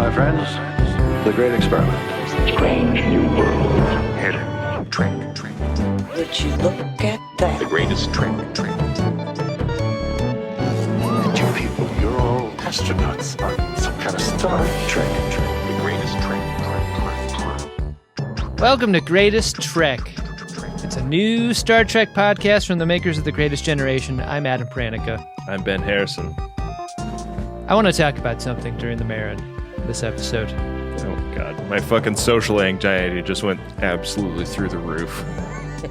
my friends, the great experiment. Strange new world. Hidden trick. Would you look at that? The greatest trick. And you people, you're all astronauts on some kind of Star Trek. The greatest trick. Welcome to Greatest Trek. It's a new Star Trek podcast from the makers of The Greatest Generation. I'm Adam Pranica. I'm Ben Harrison. I want to talk about something during the Marin this episode. Oh, God. My fucking social anxiety just went absolutely through the roof.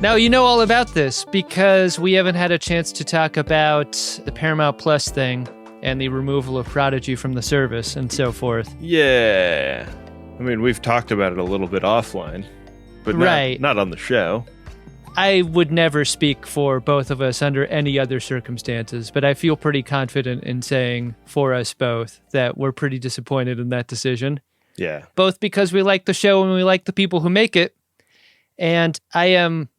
Now, you know all about this because we haven't had a chance to talk about the Paramount Plus thing and the removal of Prodigy from the service and so forth. Yeah. I mean, we've talked about it a little bit offline, but not on the show. I would never speak for both of us under any other circumstances, but I feel pretty confident in saying for us both that we're pretty disappointed in that decision. Yeah. Both because we like the show and we like the people who make it, and I am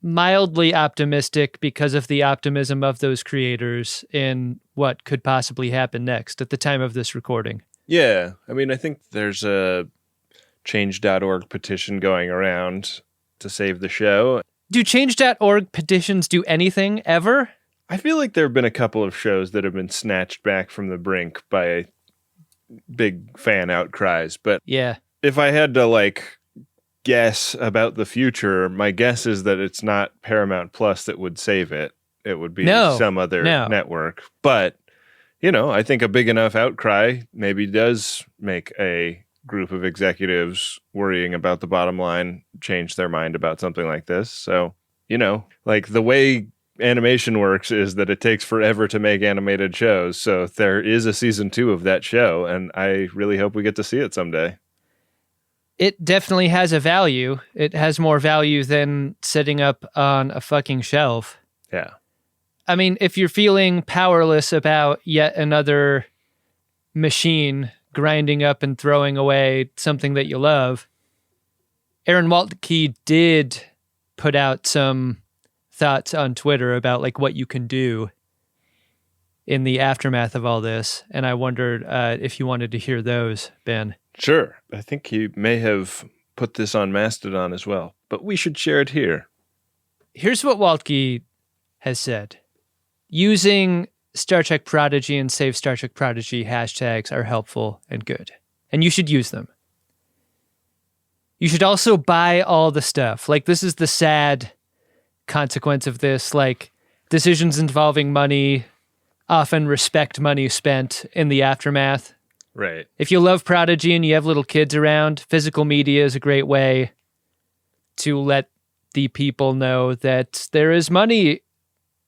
mildly optimistic because of the optimism of those creators in what could possibly happen next at the time of this recording. Yeah. I mean, I think there's a change.org petition going around to save the show. Do change.org petitions do anything ever? I feel like there have been a couple of shows that have been snatched back from the brink by big fan outcries, but yeah, if I had to guess about the future, my guess is that it's not Paramount Plus that would save it. It would be some other network. But, I think a big enough outcry maybe does make a group of executives worrying about the bottom line change their mind about something like this. So, the way animation works is that it takes forever to make animated shows. So there is a season 2 of that show, and I really hope we get to see it someday. It definitely has a value. It has more value than sitting up on a fucking shelf. Yeah. I mean, if you're feeling powerless about yet another machine grinding up and throwing away something that you love, Aaron Waltke did put out some thoughts on Twitter about what you can do in the aftermath of all this, and I wondered if you wanted to hear those, Ben. Sure. I think he may have put this on Mastodon as well, but we should share it here. Here's what Waltke has said. Using Star Trek Prodigy and Save Star Trek Prodigy hashtags are helpful and good, and you should use them. You should also buy all the stuff. This is the sad consequence of this. Decisions involving money often respect money spent in the aftermath. Right. If you love Prodigy and you have little kids around, physical media is a great way to let the people know that there is money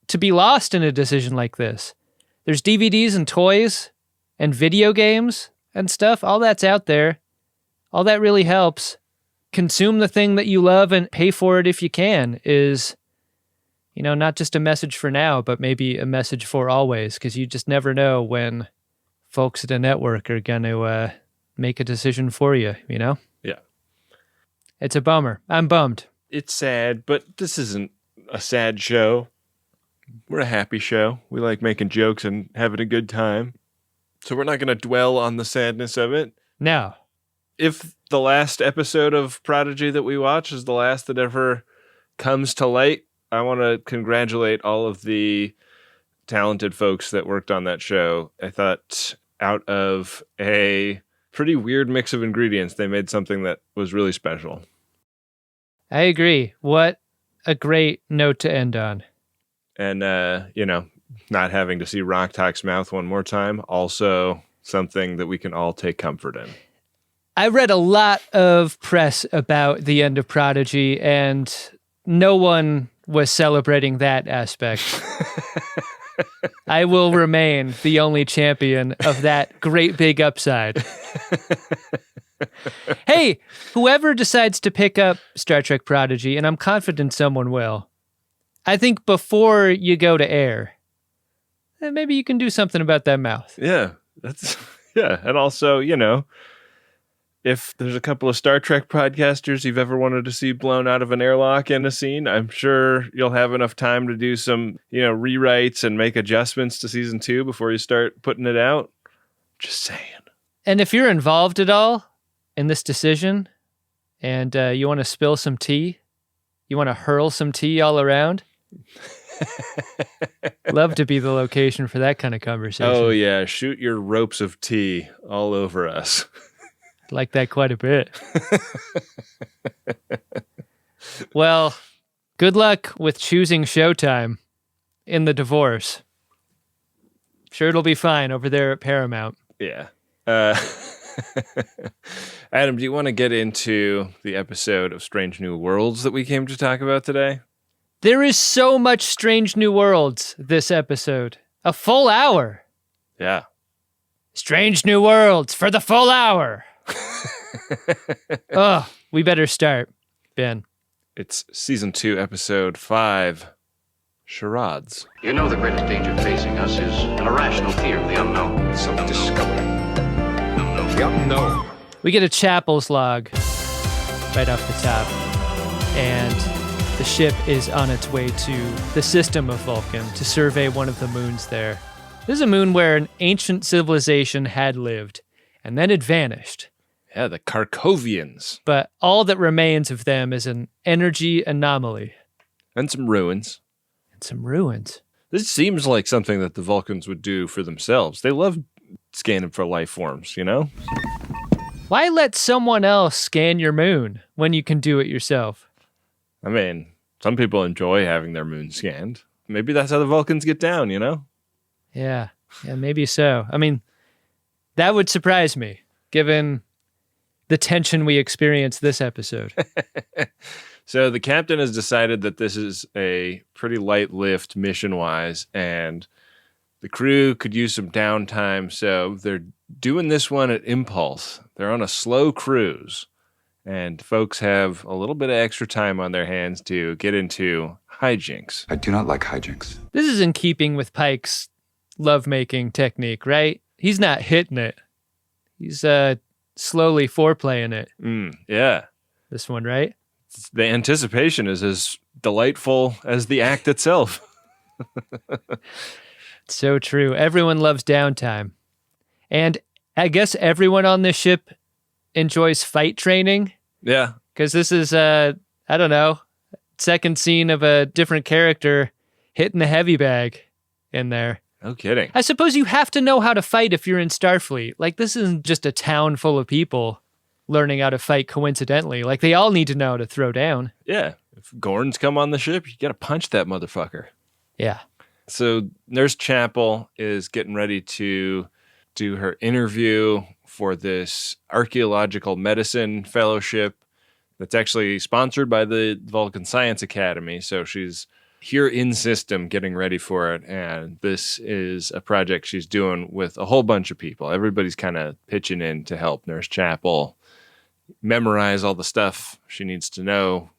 to be lost in a decision like this. There's DVDs and toys and video games and stuff. All that's out there. All that really helps. Consume the thing that you love and pay for it if you can is, not just a message for now, but maybe a message for always, because you just never know when folks at a network are going to make a decision for you, Yeah. It's a bummer. I'm bummed. It's sad, but this isn't a sad show. We're a happy show. We like making jokes and having a good time. So we're not going to dwell on the sadness of it. No. If the last episode of Prodigy that we watch is the last that ever comes to light, I want to congratulate all of the talented folks that worked on that show. I thought out of a pretty weird mix of ingredients, they made something that was really special. I agree. What a great note to end on. And, not having to see Rocktalk's mouth one more time, also something that we can all take comfort in. I read a lot of press about the end of Prodigy, and no one was celebrating that aspect. I will remain the only champion of that great big upside. Hey, whoever decides to pick up Star Trek Prodigy, and I'm confident someone will, I think before you go to air, maybe you can do something about that mouth. Yeah, and also, if there's a couple of Star Trek podcasters you've ever wanted to see blown out of an airlock in a scene, I'm sure you'll have enough time to do some, rewrites and make adjustments to season 2 before you start putting it out. Just saying. And if you're involved at all in this decision and you want to spill some tea, you want to hurl some tea all around, love to be the location for that kind of conversation. Oh, yeah. Shoot your ropes of tea all over us. I like that quite a bit. Well, good luck with choosing Showtime in the divorce. Sure, it'll be fine over there at Paramount. Yeah. Adam, do you want to get into the episode of Strange New Worlds that we came to talk about today? There is so much Strange New Worlds this episode. A full hour. Yeah. Strange New Worlds for the full hour. Oh, we better start, Ben. It's season 2, episode 5, Charades. You know the greatest danger facing us is an irrational fear of the unknown. Self-discovery. The unknown. We get a Chapel's log right off the top, and the ship is on its way to the system of Vulcan to survey one of the moons there. This is a moon where an ancient civilization had lived, and then it vanished. Yeah, the Karkovians. But all that remains of them is an energy anomaly. And some ruins. This seems like something that the Vulcans would do for themselves. They love scanning for life forms, you know? Why let someone else scan your moon when you can do it yourself? I mean, some people enjoy having their moon scanned. Maybe that's how the Vulcans get down, you know? Yeah, maybe so. I mean, that would surprise me, given the tension we experienced this episode. So the captain has decided that this is a pretty light lift mission-wise, and the crew could use some downtime, so they're doing this one at impulse. They're on a slow cruise, and folks have a little bit of extra time on their hands to get into hijinks. I do not like hijinks. This is in keeping with Pike's lovemaking technique, right? He's not hitting it. He's slowly foreplaying it. Yeah. This one, right? The anticipation is as delightful as the act itself. So true. Everyone loves downtime. And I guess everyone on this ship enjoys fight training. Yeah. Because this is, second scene of a different character hitting the heavy bag in there. No kidding. I suppose you have to know how to fight if you're in Starfleet. Like, this isn't just a town full of people learning how to fight coincidentally. Like, they all need to know how to throw down. Yeah. If Gorns come on the ship, you got to punch that motherfucker. Yeah. So Nurse Chapel is getting ready to do her interview for this archaeological medicine fellowship that's actually sponsored by the Vulcan Science Academy. So she's here in system getting ready for it. And this is a project she's doing with a whole bunch of people. Everybody's kind of pitching in to help Nurse Chapel memorize all the stuff she needs to know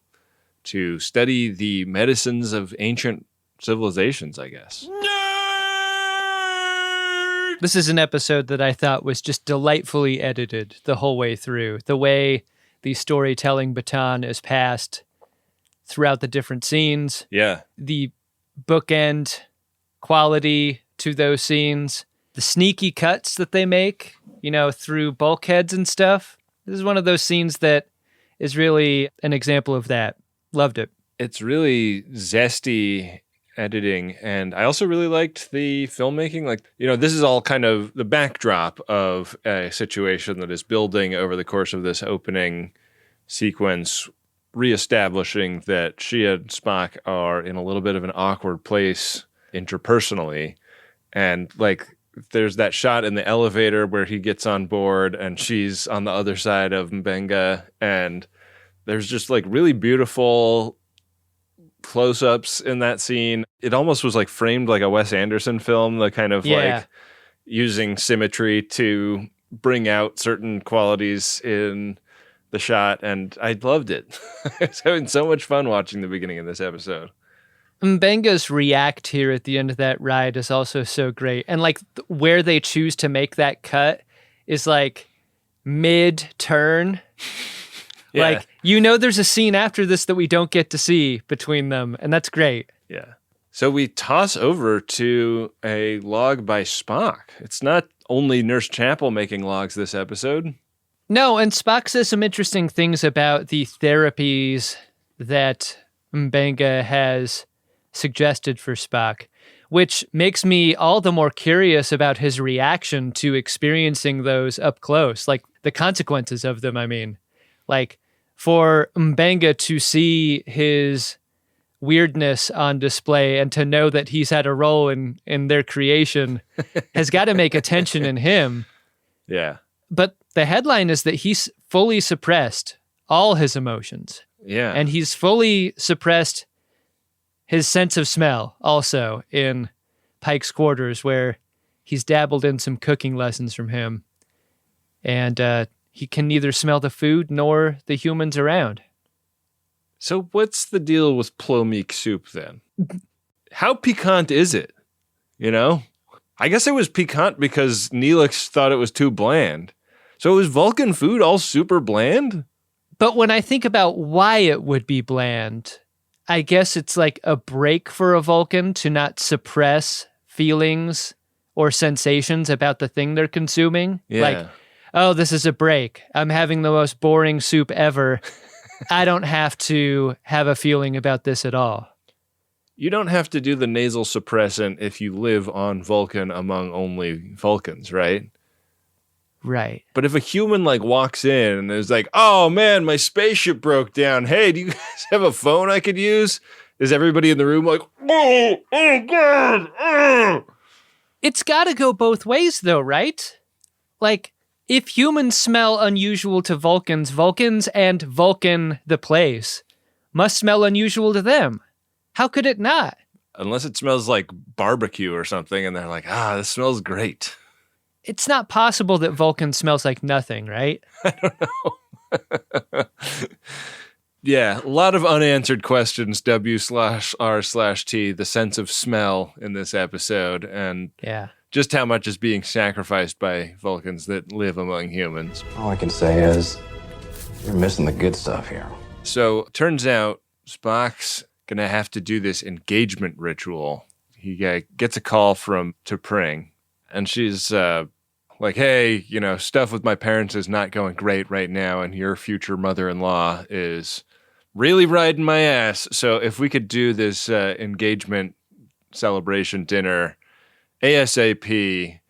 to study the medicines of ancient civilizations, I guess. This is an episode that I thought was just delightfully edited the whole way through. The way the storytelling baton is passed throughout the different scenes. Yeah. The bookend quality to those scenes. The sneaky cuts that they make, through bulkheads and stuff. This is one of those scenes that is really an example of that. Loved it. It's really zesty editing, and I also really liked the filmmaking. This is all kind of the backdrop of a situation that is building over the course of this opening sequence, reestablishing that she and Spock are in a little bit of an awkward place interpersonally. And there's that shot in the elevator where he gets on board and she's on the other side of Mbenga, and there's just really beautiful close-ups in that scene. It almost was framed like a Wes Anderson film, the kind of using symmetry to bring out certain qualities in the shot, and I loved it. I was having so much fun watching the beginning of this episode. Mbenga's react here at the end of that ride is also so great. And where they choose to make that cut is mid-turn. Yeah. There's a scene after this that we don't get to see between them, and that's great. Yeah. So we toss over to a log by Spock. It's not only Nurse Chapel making logs this episode. No, and Spock says some interesting things about the therapies that M'Benga has suggested for Spock, which makes me all the more curious about his reaction to experiencing those up close, like the consequences of them, I mean. Like, for M'Benga to see his weirdness on display and to know that he's had a role in their creation has got to make a tension in him. Yeah. But the headline is that he's fully suppressed all his emotions. Yeah. And he's fully suppressed his sense of smell also in Pike's quarters, where he's dabbled in some cooking lessons from him. And he can neither smell the food nor the humans around. So what's the deal with plomeek soup then? How piquant is it? You know? I guess it was piquant because Neelix thought it was too bland. So is Vulcan food all super bland? But when I think about why it would be bland, I guess it's like a break for a Vulcan to not suppress feelings or sensations about the thing they're consuming. Yeah. Like, oh, this is a break. I'm having the most boring soup ever. I don't have to have a feeling about this at all. You don't have to do the nasal suppressant if you live on Vulcan among only Vulcans, right? Right. But if a human like walks in and is like, oh man, my spaceship broke down. Hey, do you guys have a phone I could use? Is everybody in the room like, oh God, oh. It's got to go both ways though, right? Like, if humans smell unusual to Vulcans, Vulcans and Vulcan the place must smell unusual to them. How could it not? Unless it smells like barbecue or something and they're like, this smells great. It's not possible that Vulcan smells like nothing, right? I don't know. Yeah, a lot of unanswered questions, W/R/T, the sense of smell in this episode, and just how much is being sacrificed by Vulcans that live among humans. All I can say is, you're missing the good stuff here. So, turns out Spock's going to have to do this engagement ritual. He gets a call from T'Pring, and she's like, hey, stuff with my parents is not going great right now, and your future mother-in-law is really riding my ass. So if we could do this engagement celebration dinner ASAP,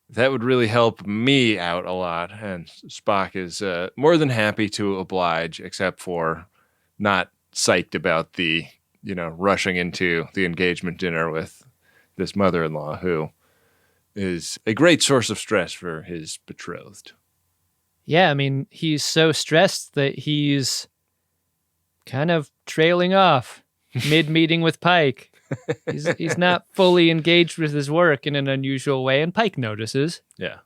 that would really help me out a lot. And Spock is more than happy to oblige, except for not psyched about the, rushing into the engagement dinner with this mother-in-law who is a great source of stress for his betrothed. Yeah, I mean, he's so stressed that he's kind of trailing off mid-meeting with Pike. He's not fully engaged with his work in an unusual way, and Pike notices. Yeah.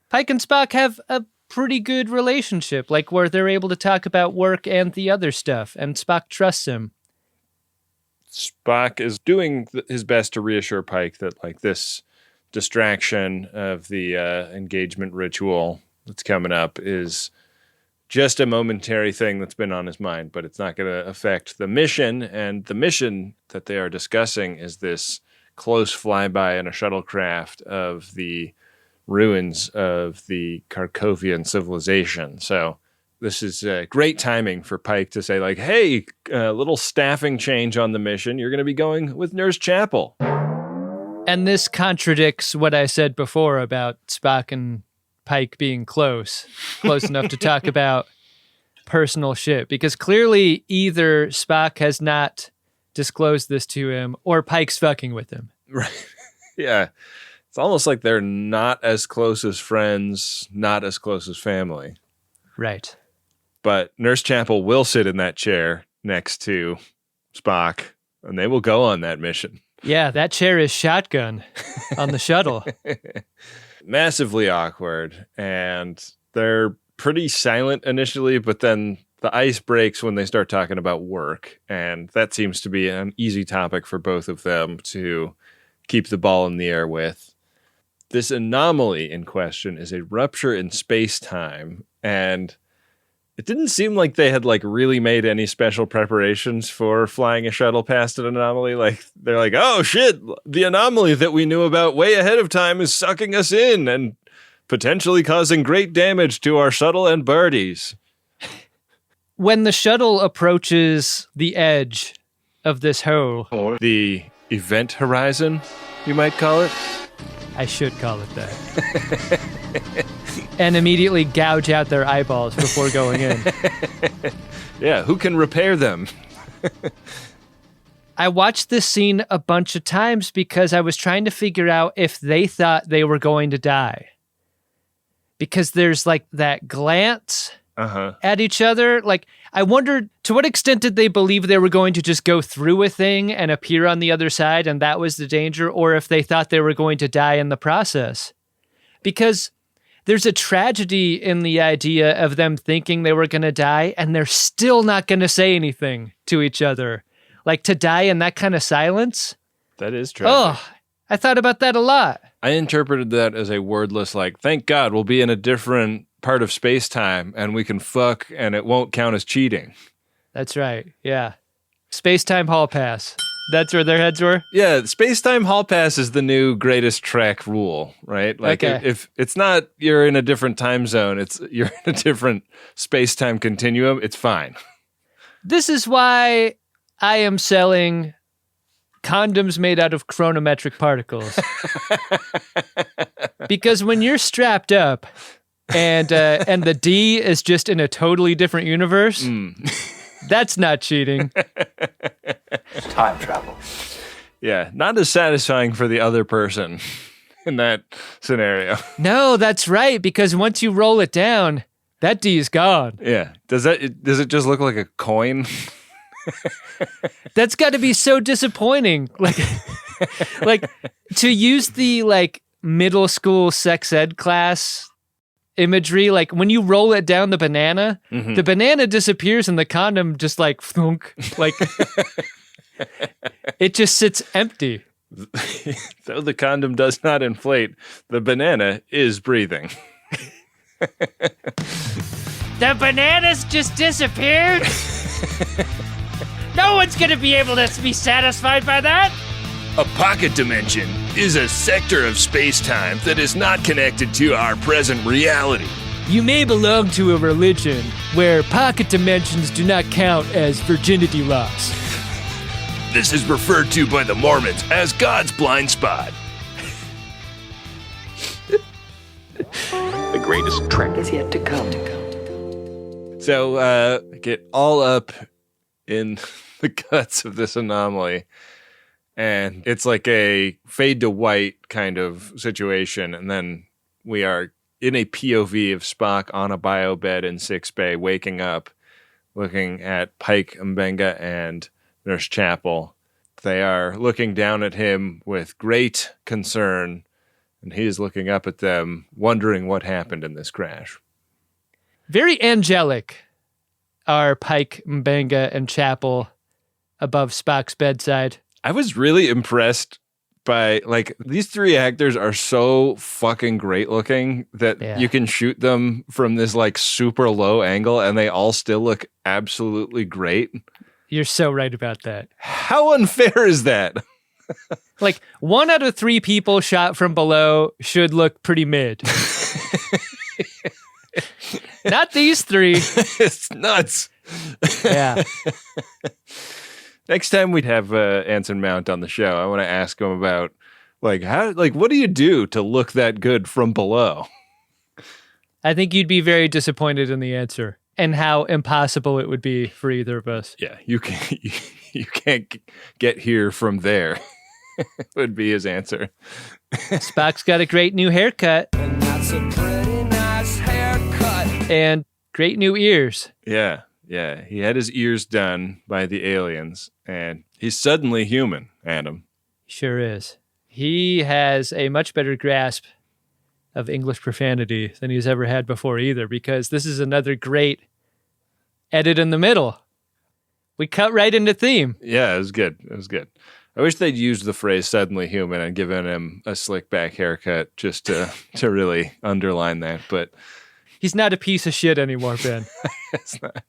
Pike and Spock have a pretty good relationship, like where they're able to talk about work and the other stuff, and Spock trusts him. Spock is doing his best to reassure Pike that, like, this distraction of the engagement ritual that's coming up is just a momentary thing that's been on his mind, but it's not going to affect the mission. And the mission that they are discussing is this close flyby in a shuttlecraft of the ruins of the Karkovian civilization. So this is great timing for Pike to say, like, hey, a little staffing change on the mission. You're going to be going with Nurse Chapel. And this contradicts what I said before about Spock and Pike being close enough to talk about personal shit, because clearly either Spock has not disclosed this to him or Pike's fucking with him. Right. Yeah. It's almost like they're not as close as friends, not as close as family. Right. But Nurse Chapel will sit in that chair next to Spock, and they will go on that mission. Yeah, that chair is shotgun on the shuttle. Massively awkward, and they're pretty silent initially, but then the ice breaks when they start talking about work, and that seems to be an easy topic for both of them to keep the ball in the air with. This anomaly in question is a rupture in space-time, and it didn't seem like they had really made any special preparations for flying a shuttle past an anomaly. They're like, oh shit, the anomaly that we knew about way ahead of time is sucking us in, and potentially causing great damage to our shuttle and birdies. When the shuttle approaches the edge of this hole, or the event horizon, you might call it. I should call it that. And immediately gouge out their eyeballs before going in. Yeah, who can repair them? I watched this scene a bunch of times because I was trying to figure out if they thought they were going to die. Because there's like that glance at each other. Like, I wondered to what extent did they believe they were going to just go through a thing and appear on the other side and that was the danger, or if they thought they were going to die in the process. Because there's a tragedy in the idea of them thinking they were going to die and they're still not going to say anything to each other. Like, to die in that kind of silence. That is tragic. Oh, I thought about that a lot. I interpreted that as a wordless, like, thank God we'll be in a different part of space-time and we can fuck and it won't count as cheating. That's right, yeah. Space-time hall pass. That's where their heads were? Yeah, space-time hall pass is the new greatest Trek rule, right? Like, if it's not you're in a different time zone, it's you're in a different space-time continuum, it's fine. This is why I am selling condoms made out of chronometric particles. Because when you're strapped up and the D is just in a totally different universe, that's not cheating. It's time travel. Yeah, not as satisfying for the other person in that scenario. No, that's right, because once you roll it down, that D is gone. Yeah. Does it just look like a coin? That's got to be so disappointing. Like to use the like middle school sex ed class imagery, like when you roll it down the banana disappears and the condom just like thunk, like it just sits empty. Though the condom does not inflate, the banana is breathing. The bananas just disappeared? No one's gonna be able to be satisfied by that. A pocket dimension is a sector of space-time that is not connected to our present reality. You may belong to a religion where pocket dimensions do not count as virginity loss. This is referred to by the Mormons as God's blind spot. The greatest Trek Is yet to come. So get all up in the guts of this anomaly. And it's like a fade to white kind of situation. And then we are in a POV of Spock on a bio bed in 6 Bay, waking up, looking at Pike, Mbenga, and Nurse Chapel. They are looking down at him with great concern, and he is looking up at them, wondering what happened in this crash. Very angelic are Pike, Mbenga, and Chapel above Spock's bedside. I was really impressed by, like, these 3 actors are so fucking great looking that you can shoot them from this, like, super low angle and they all still look absolutely great. You're so right about that. How unfair is that? Like, 1 out of 3 people shot from below should look pretty mid. Not these 3. It's nuts. Yeah. Next time we'd have Anson Mount on the show, I want to ask him about, like, what do you do to look that good from below? I think you'd be very disappointed in the answer and how impossible it would be for either of us. Yeah, you can't get here from there. Would be his answer. Spock's got a great new haircut. And that's a pretty nice haircut. And great new ears. Yeah. Yeah, he had his ears done by the aliens, and he's suddenly human, Adam. Sure is. He has a much better grasp of English profanity than he's ever had before either, because this is another great edit in the middle. We cut right into theme. Yeah, it was good. It was good. I wish they'd used the phrase suddenly human and given him a slick back haircut just to really underline that, but... He's not a piece of shit anymore, Ben. It's not.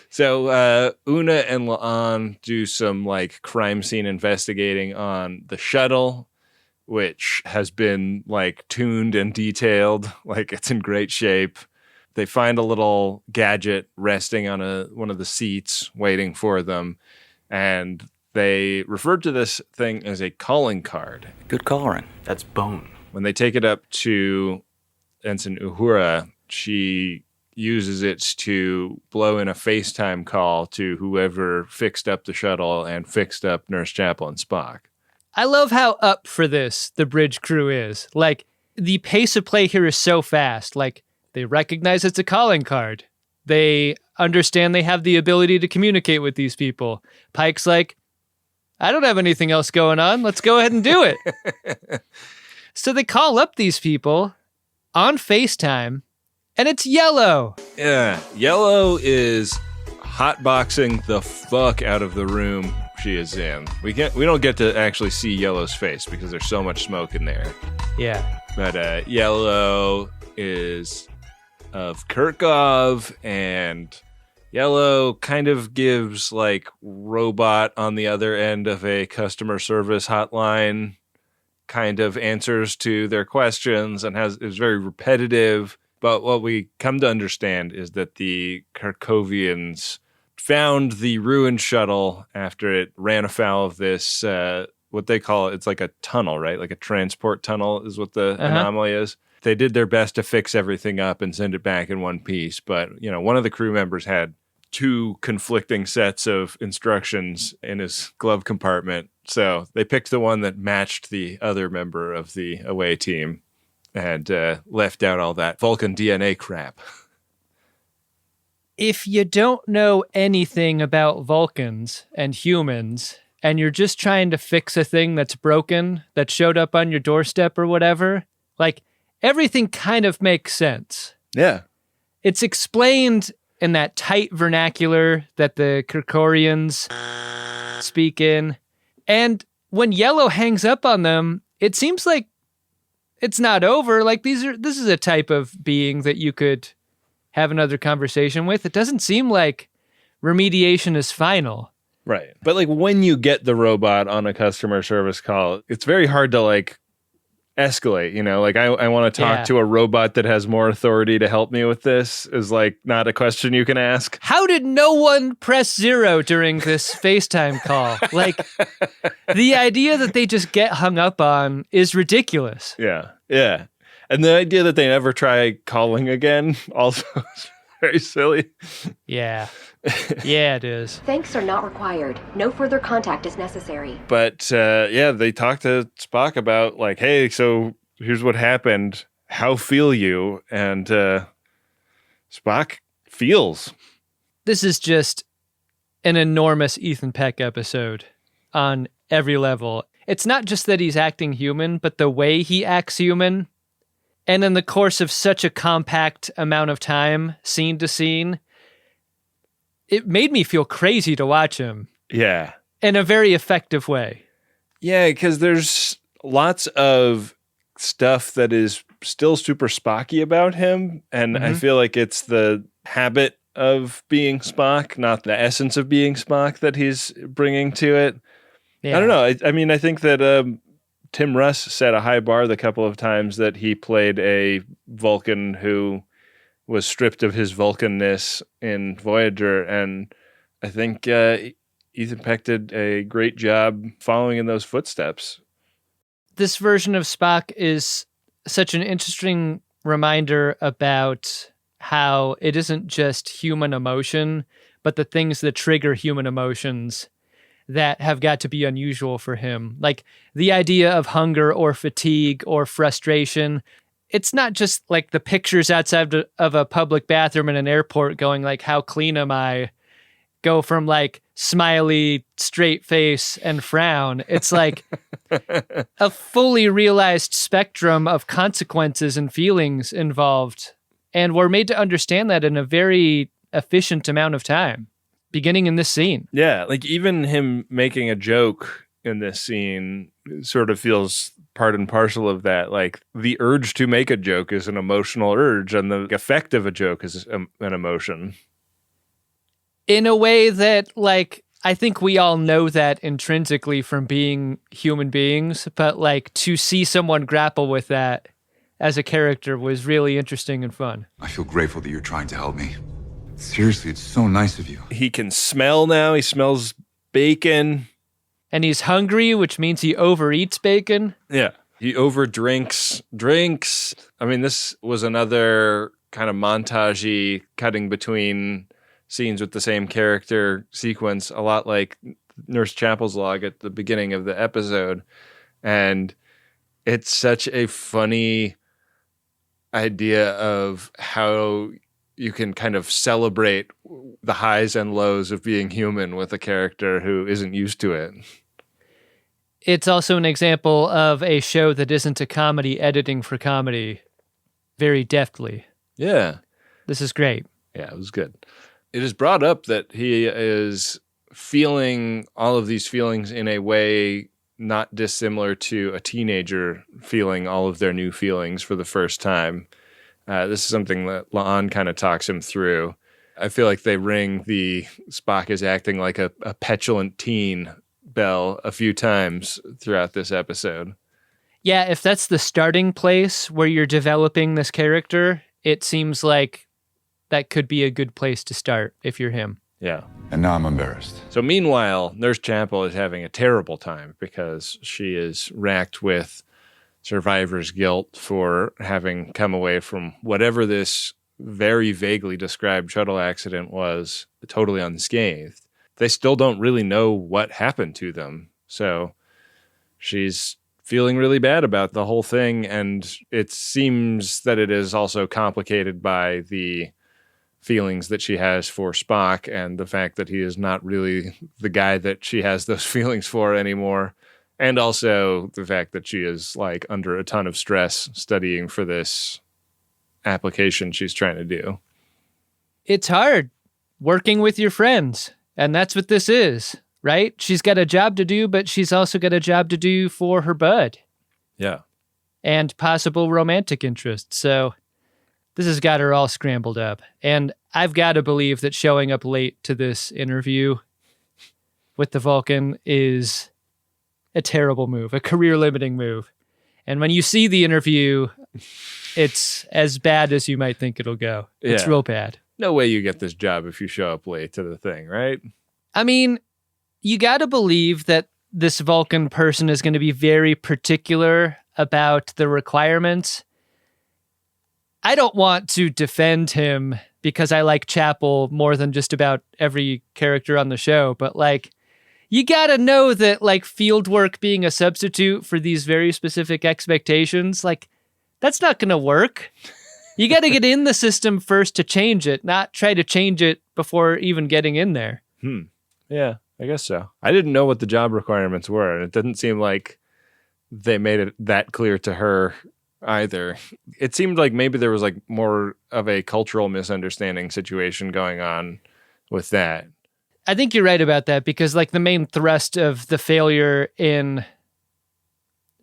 So Una and La'an do some like crime scene investigating on the shuttle, which has been like tuned and detailed, like it's in great shape. They find a little gadget resting on one of the seats waiting for them, and they referred to this thing as a calling card. Good call, Ren. That's bone. When they take it up to Ensign Uhura, she uses it to blow in a FaceTime call to whoever fixed up the shuttle and fixed up Nurse Chapel and Spock. I love how up for this the bridge crew is. Like, the pace of play here is so fast. Like, they recognize it's a calling card. They understand they have the ability to communicate with these people. Pike's like, I don't have anything else going on. Let's go ahead and do it. So they call up these people on FaceTime, and it's Yellow. Yeah, Yellow is hotboxing the fuck out of the room she is in. We don't get to actually see Yellow's face because there's so much smoke in there. Yeah. But Yellow is of Kirkov, and Yellow kind of gives like robot on the other end of a customer service hotline kind of answers to their questions and is very repetitive. But what we come to understand is that the Kirkovians found the ruined shuttle after it ran afoul of this, what they call it's like a tunnel, right? Like a transport tunnel is what the anomaly is. They did their best to fix everything up and send it back in one piece. But, one of the crew members had two conflicting sets of instructions in his glove compartment. So they picked the one that matched the other member of the away team and left out all that Vulcan DNA crap. If you don't know anything about Vulcans and humans, and you're just trying to fix a thing that's broken, that showed up on your doorstep or whatever, like, everything kind of makes sense. Yeah. It's explained in that tight vernacular that the Kirkorians speak in. And when Yellow hangs up on them, it seems like it's not over. Like, this is a type of being that you could have another conversation with. It doesn't seem like remediation is final. Right. But like when you get the robot on a customer service call, it's very hard to like escalate, like I want to talk to a robot that has more authority to help me with this is like not a question you can ask. How did no one press 0 during this FaceTime call? Like, the idea that they just get hung up on is ridiculous. Yeah. Yeah. And the idea that they never try calling again also is very silly. Yeah. Yeah, it is. Thanks are not required. No further contact is necessary. But they talked to Spock about like, hey, so here's what happened. How feel you? And Spock feels. This is just an enormous Ethan Peck episode on every level. It's not just that he's acting human, but the way he acts human. And in the course of such a compact amount of time, scene to scene, it made me feel crazy to watch him. Yeah. In a very effective way. Yeah, because there's lots of stuff that is still super Spocky about him. And I feel like it's the habit of being Spock, not the essence of being Spock that he's bringing to it. Yeah. I don't know. I mean, I think that Tim Russ set a high bar the couple of times that he played a Vulcan who was stripped of his Vulcanness in Voyager, and I think Ethan Peck did a great job following in those footsteps. This version of Spock is such an interesting reminder about how it isn't just human emotion, but the things that trigger human emotions that have got to be unusual for him. Like the idea of hunger or fatigue or frustration. It's not just like the pictures outside of a public bathroom in an airport going like, how clean am I? Go from like smiley, straight face and frown. It's like a fully realized spectrum of consequences and feelings involved. And we're made to understand that in a very efficient amount of time, beginning in this scene. Yeah, like even him making a joke in this scene sort of feels part and parcel of that. Like the urge to make a joke is an emotional urge, and the effect of a joke is an emotion. In a way that, like, I think we all know that intrinsically from being human beings, but like to see someone grapple with that as a character was really interesting and fun. I feel grateful that you're trying to help me. Seriously, it's so nice of you. He can smell now. He smells bacon. And he's hungry, which means he overeats bacon. Yeah. He overdrinks drinks. I mean, this was another kind of montage-y cutting between scenes with the same character sequence, a lot like Nurse Chapel's log at the beginning of the episode. And it's such a funny idea of how you can kind of celebrate the highs and lows of being human with a character who isn't used to it. It's also an example of a show that isn't a comedy editing for comedy very deftly. Yeah. This is great. Yeah, it was good. It is brought up that he is feeling all of these feelings in a way not dissimilar to a teenager feeling all of their new feelings for the first time. This is something that La'an kind of talks him through. I feel like they ring the Spock is acting like a petulant teen bell a few times throughout this episode. Yeah, if that's the starting place where you're developing this character, it seems like that could be a good place to start if you're him. Yeah. And now I'm embarrassed. So meanwhile, Nurse Chapel is having a terrible time because she is racked with survivor's guilt for having come away from whatever this very vaguely described shuttle accident was, totally unscathed. They still don't really know what happened to them. So she's feeling really bad about the whole thing, and it seems that it is also complicated by the feelings that she has for Spock and the fact that he is not really the guy that she has those feelings for anymore. And also the fact that she is like under a ton of stress studying for this application she's trying to do. It's hard working with your friends, and that's what this is, right? She's got a job to do, but she's also got a job to do for her bud. Yeah. And possible romantic interests. So this has got her all scrambled up. And I've got to believe that showing up late to this interview with the Vulcan is a terrible move, a career-limiting move. And when you see the interview, it's as bad as you might think it'll go. It's real bad. No way you get this job if you show up late to the thing, right? I mean, you got to believe that this Vulcan person is going to be very particular about the requirements. I don't want to defend him because I like Chapel more than just about every character on the show, but like, you got to know that like field work being a substitute for these very specific expectations, like that's not going to work. You got to get in the system first to change it, not try to change it before even getting in there. Yeah, I guess so. I didn't know what the job requirements were, and it didn't seem like they made it that clear to her either. It seemed like maybe there was like more of a cultural misunderstanding situation going on with that. I think you're right about that because like the main thrust of the failure in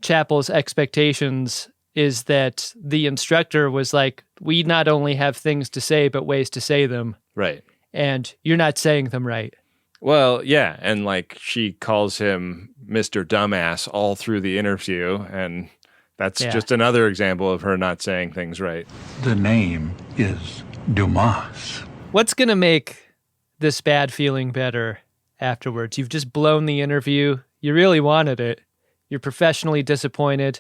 Chapel's expectations is that the instructor was like, we not only have things to say, but ways to say them. Right. And you're not saying them right. Well, yeah. And like she calls him Mr. Dumbass all through the interview. And that's just another example of her not saying things right. The name is Dumas. What's going to make this bad feeling better afterwards? You've just blown the interview. You really wanted it. You're professionally disappointed.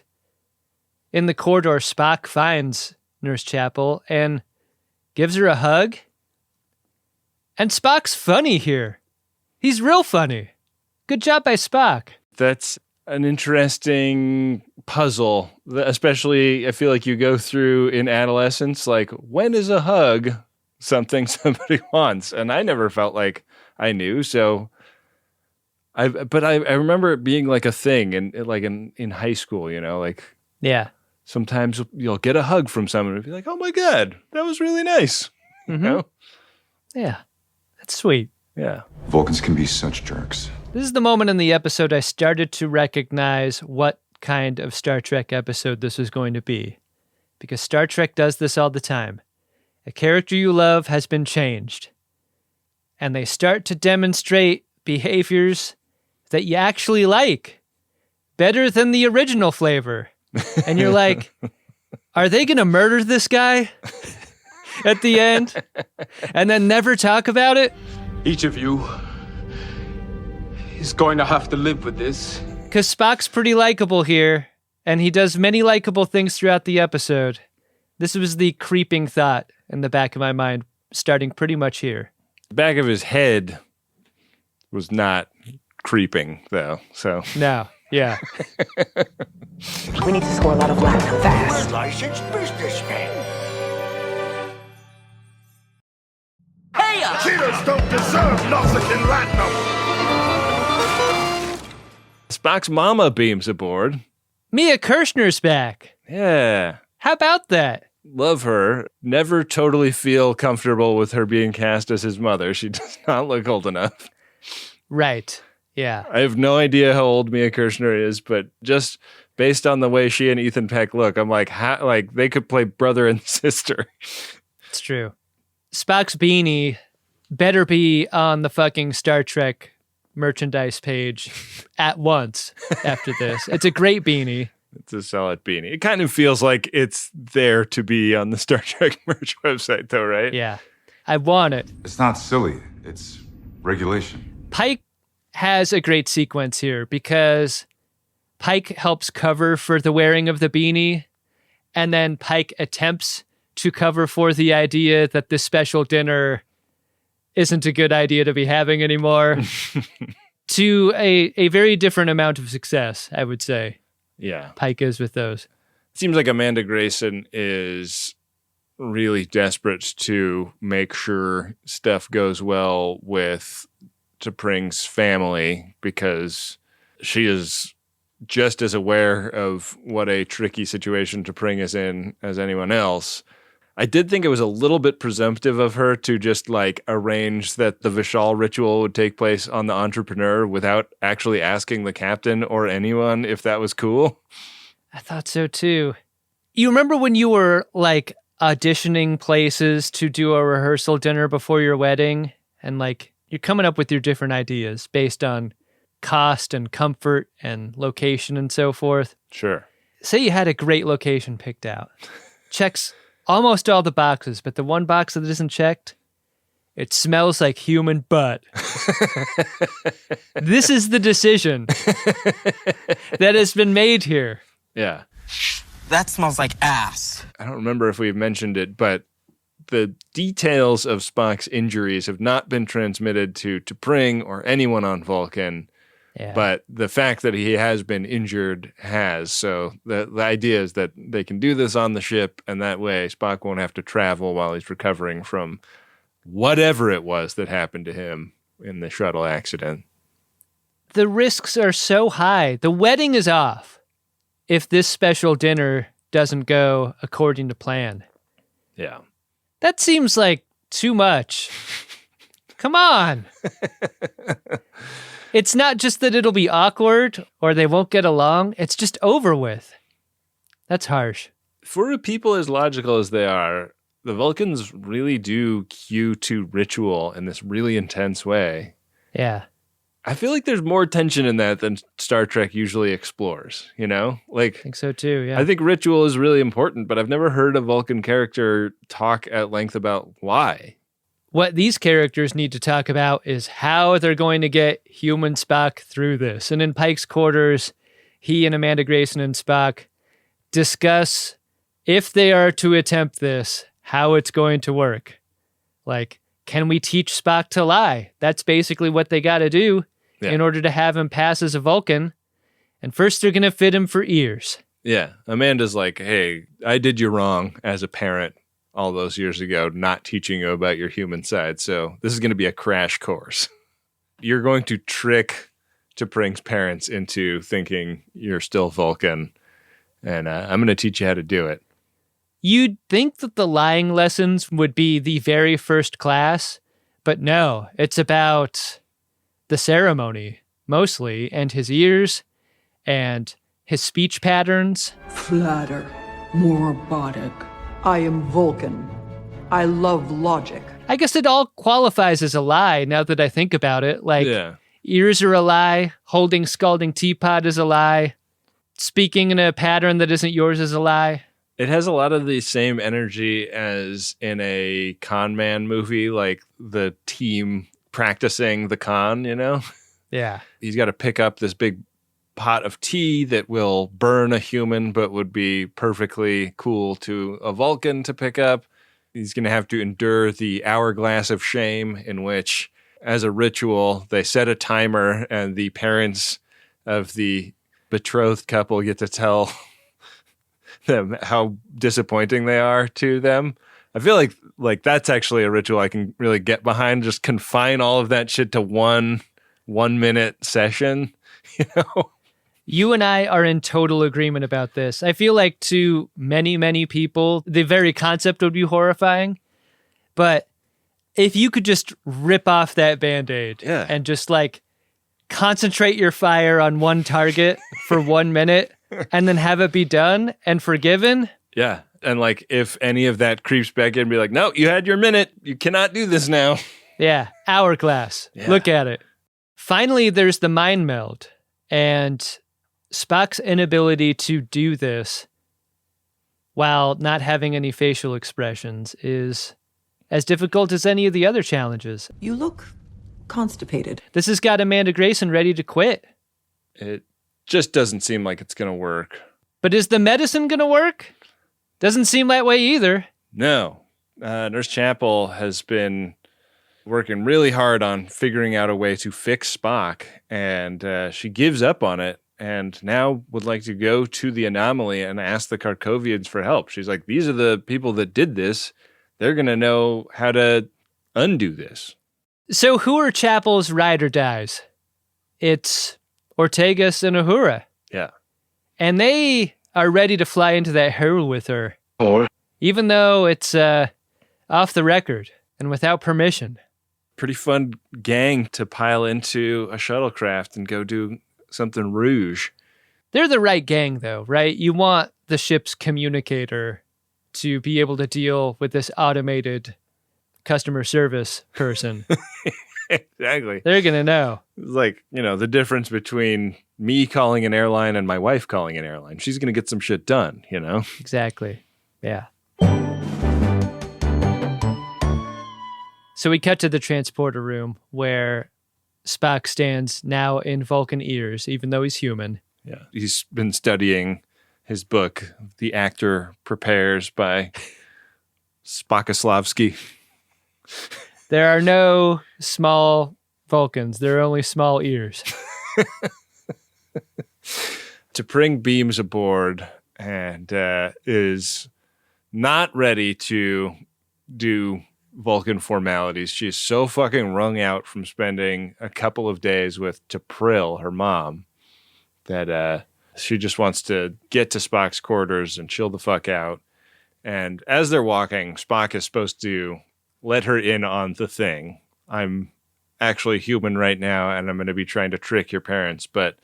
In the corridor, Spock finds Nurse Chapel and gives her a hug. And Spock's funny here. He's real funny. Good job by Spock. That's an interesting puzzle, especially I feel like you go through in adolescence, like when is a hug something somebody wants? And I never felt like I knew. So I remember it being like a thing in high school, you know, like, yeah. Sometimes you'll get a hug from someone and be like, oh my God, that was really nice. Mm-hmm. You know? Yeah. That's sweet. Yeah. Vulcans can be such jerks. This is the moment in the episode I started to recognize what kind of Star Trek episode this was going to be. Because Star Trek does this all the time. A character you love has been changed. And they start to demonstrate behaviors that you actually like better than the original flavor. And you're like, are they going to murder this guy at the end and then never talk about it? Each of you is going to have to live with this. Because Spock's pretty likable here, and he does many likable things throughout the episode. This was the creeping thought in the back of my mind, starting pretty much here. The back of his head was not creeping, though, so... No, yeah. We need to score a lot of latinum fast. We're licensed businessmen. Hey! Cheaters don't deserve Nausicaa and latinum. Spock's mama beams aboard. Mia Kirshner's back. Yeah. How about that? Love her. Never totally feel comfortable with her being cast as his mother. She does not look old enough. Right. Yeah. I have no idea how old Mia Kirshner is, but just based on the way she and Ethan Peck look, I'm like, they could play brother and sister. It's true. Spock's beanie better be on the fucking Star Trek merchandise page at once after this. It's a great beanie. It's a solid beanie. It kind of feels like it's there to be on the Star Trek merch website, though, right? Yeah. I want it. It's not silly. It's regulation. Pike has a great sequence here because Pike helps cover for the wearing of the beanie, and then Pike attempts to cover for the idea that this special dinner isn't a good idea to be having anymore to a very different amount of success, I would say. Yeah. Pike is with those. Seems like Amanda Grayson is really desperate to make sure stuff goes well with T'Pring's family because she is just as aware of what a tricky situation T'Pring is in as anyone else. I did think it was a little bit presumptive of her to just arrange that the Vishal ritual would take place on the Entrepreneur without actually asking the captain or anyone if that was cool. I thought so too. You remember when you were auditioning places to do a rehearsal dinner before your wedding and you're coming up with your different ideas based on cost and comfort and location and so forth? Sure. Say you had a great location picked out. Checks almost all the boxes, but the one box that isn't checked, it smells like human butt. This is the decision that has been made here. Yeah. That smells like ass. I don't remember if we've mentioned it, but the details of Spock's injuries have not been transmitted to T'Pring or anyone on Vulcan. Yeah. But the fact that he has been injured has. So the idea is that they can do this on the ship, and that way Spock won't have to travel while he's recovering from whatever it was that happened to him in the shuttle accident. The risks are so high. The wedding is off if this special dinner doesn't go according to plan. Yeah. That seems like too much. Come on. It's not just that it'll be awkward or they won't get along. It's just over with. That's harsh. For people as logical as they are, the Vulcans really do cue to ritual in this really intense way. Yeah. I feel like there's more tension in that than Star Trek usually explores, you know? I think so too, yeah. I think ritual is really important, but I've never heard a Vulcan character talk at length about why. What these characters need to talk about is how they're going to get human Spock through this. And in Pike's quarters, he and Amanda Grayson and Spock discuss, if they are to attempt this, how it's going to work. Can we teach Spock to lie? That's basically what they got to do in order to have him pass as a Vulcan. And first they're going to fit him for ears. Yeah. Amanda's like, hey, I did you wrong as a parent all those years ago, not teaching you about your human side. So this is going to be a crash course. You're going to trick T'Pring's parents into thinking you're still Vulcan, and I'm going to teach you how to do it. You'd think that the lying lessons would be the very first class, but no, it's about the ceremony, mostly, and his ears, and his speech patterns. Flatter, more robotic. I am Vulcan. I love logic. I guess it all qualifies as a lie now that I think about it. Ears are a lie. Holding scalding teapot is a lie. Speaking in a pattern that isn't yours is a lie. It has a lot of the same energy as in a con man movie, like the team practicing the con, you know? Yeah. He's got to pick up this big pot of tea that will burn a human but would be perfectly cool to a Vulcan to pick up. He's going to have to endure the hourglass of shame in which, as a ritual, they set a timer and the parents of the betrothed couple get to tell them how disappointing they are to them. I feel like that's actually a ritual I can really get behind. Just confine all of that shit to one 1 minute session, you know? You and I are in total agreement about this. I feel like to many, many people, the very concept would be horrifying. But if you could just rip off that Band-Aid and just like concentrate your fire on one target for 1 minute and then have it be done and forgiven. Yeah. And like if any of that creeps back in, be like, no, you had your minute. You cannot do this now. Yeah. Hourglass. Yeah. Look at it. Finally, there's the mind meld. And Spock's inability to do this while not having any facial expressions is as difficult as any of the other challenges. You look constipated. This has got Amanda Grayson ready to quit. It just doesn't seem like it's going to work. But is the medicine going to work? Doesn't seem that way either. No. Nurse Chapel has been working really hard on figuring out a way to fix Spock, and she gives up on it. And now would like to go to the anomaly and ask the Karkovians for help. She's like, these are the people that did this. They're going to know how to undo this. So who are Chapel's ride or dies? It's Ortegas and Uhura. Yeah. And they are ready to fly into that hole with her. Even though it's off the record and without permission. Pretty fun gang to pile into a shuttlecraft and go do something rouge. They're the right gang, though, right? You want the ship's communicator to be able to deal with this automated customer service person. Exactly. They're going to know. It's like, you know, the difference between me calling an airline and my wife calling an airline. She's going to get some shit done, you know? Exactly. Yeah. So we cut to the transporter room where Spock stands now in Vulcan ears, even though he's human. Yeah. He's been studying his book, The Actor Prepares by Spockoslavsky. There are no small Vulcans. There are only small ears. T'Pring beams aboard and is not ready to do Vulcan formalities. She's so fucking wrung out from spending a couple of days with T'Pril, her mom, that she just wants to get to Spock's quarters and chill the fuck out. And as they're walking, Spock is supposed to let her in on the thing. I'm actually human right now, and I'm going to be trying to trick your parents. But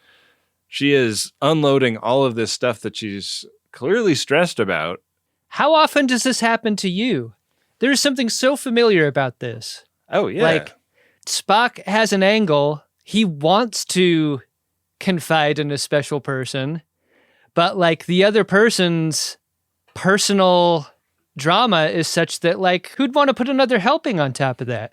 she is unloading all of this stuff that she's clearly stressed about. How often does this happen to you? There's something so familiar about this. Oh, yeah. Like, Spock has an angle. He wants to confide in a special person, but, like, the other person's personal drama is such that, like, who'd want to put another helping on top of that?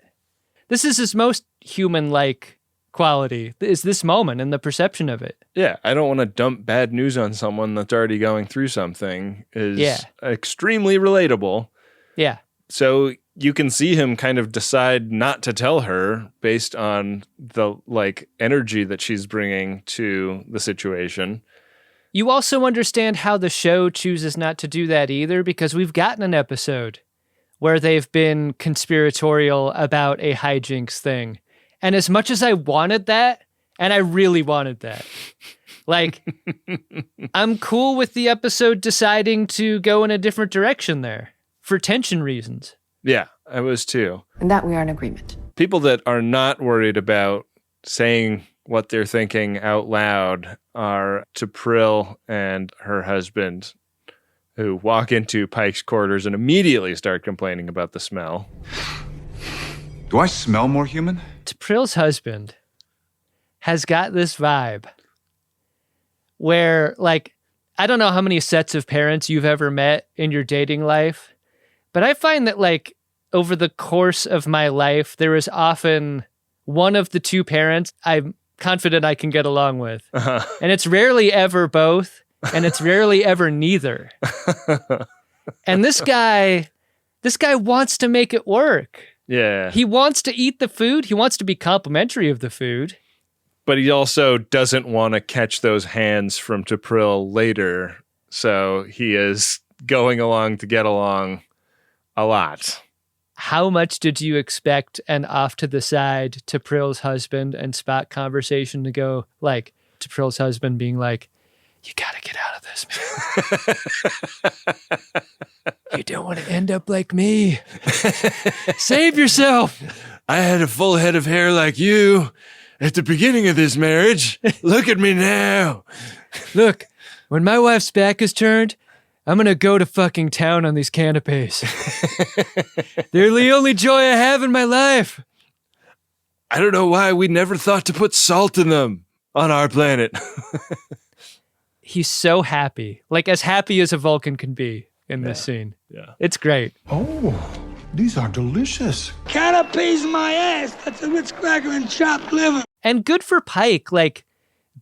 This is his most human-like quality, is this moment and the perception of it. Yeah, I don't want to dump bad news on someone that's already going through something is extremely relatable. Yeah. So you can see him kind of decide not to tell her based on the like energy that she's bringing to the situation. You also understand how the show chooses not to do that either, because we've gotten an episode where they've been conspiratorial about a hijinks thing. And as much as I wanted that, and I really wanted that, like, I'm cool with the episode deciding to go in a different direction there. For tension reasons. Yeah, I was too. And that we are in agreement. People that are not worried about saying what they're thinking out loud are T'Pril and her husband, who walk into Pike's quarters and immediately start complaining about the smell. Do I smell more human? T'Pril's husband has got this vibe where, like, I don't know how many sets of parents you've ever met in your dating life, but I find that, like, over the course of my life, there is often one of the two parents I'm confident I can get along with. Uh-huh. And it's rarely ever both, and it's rarely ever neither. And this guy wants to make it work. Yeah. He wants to eat the food. He wants to be complimentary of the food. But he also doesn't want to catch those hands from T'Pril later. So he is going along to get along a lot. How much did you expect an off to the side T'Pril's husband and Spock conversation to go? Like, T'Pril's husband being like, you gotta get out of this, man. You don't want to end up like me. Save yourself. I had a full head of hair like you at the beginning of this marriage. Look at me now. Look, when my wife's back is turned, I'm going to go to fucking town on these canapes. They're the only joy I have in my life. I don't know why we never thought to put salt in them on our planet. He's so happy. Like, as happy as a Vulcan can be in this scene. Yeah. It's great. Oh, these are delicious. Canapes my ass. That's a Ritz cracker and chopped liver. And good for Pike, like,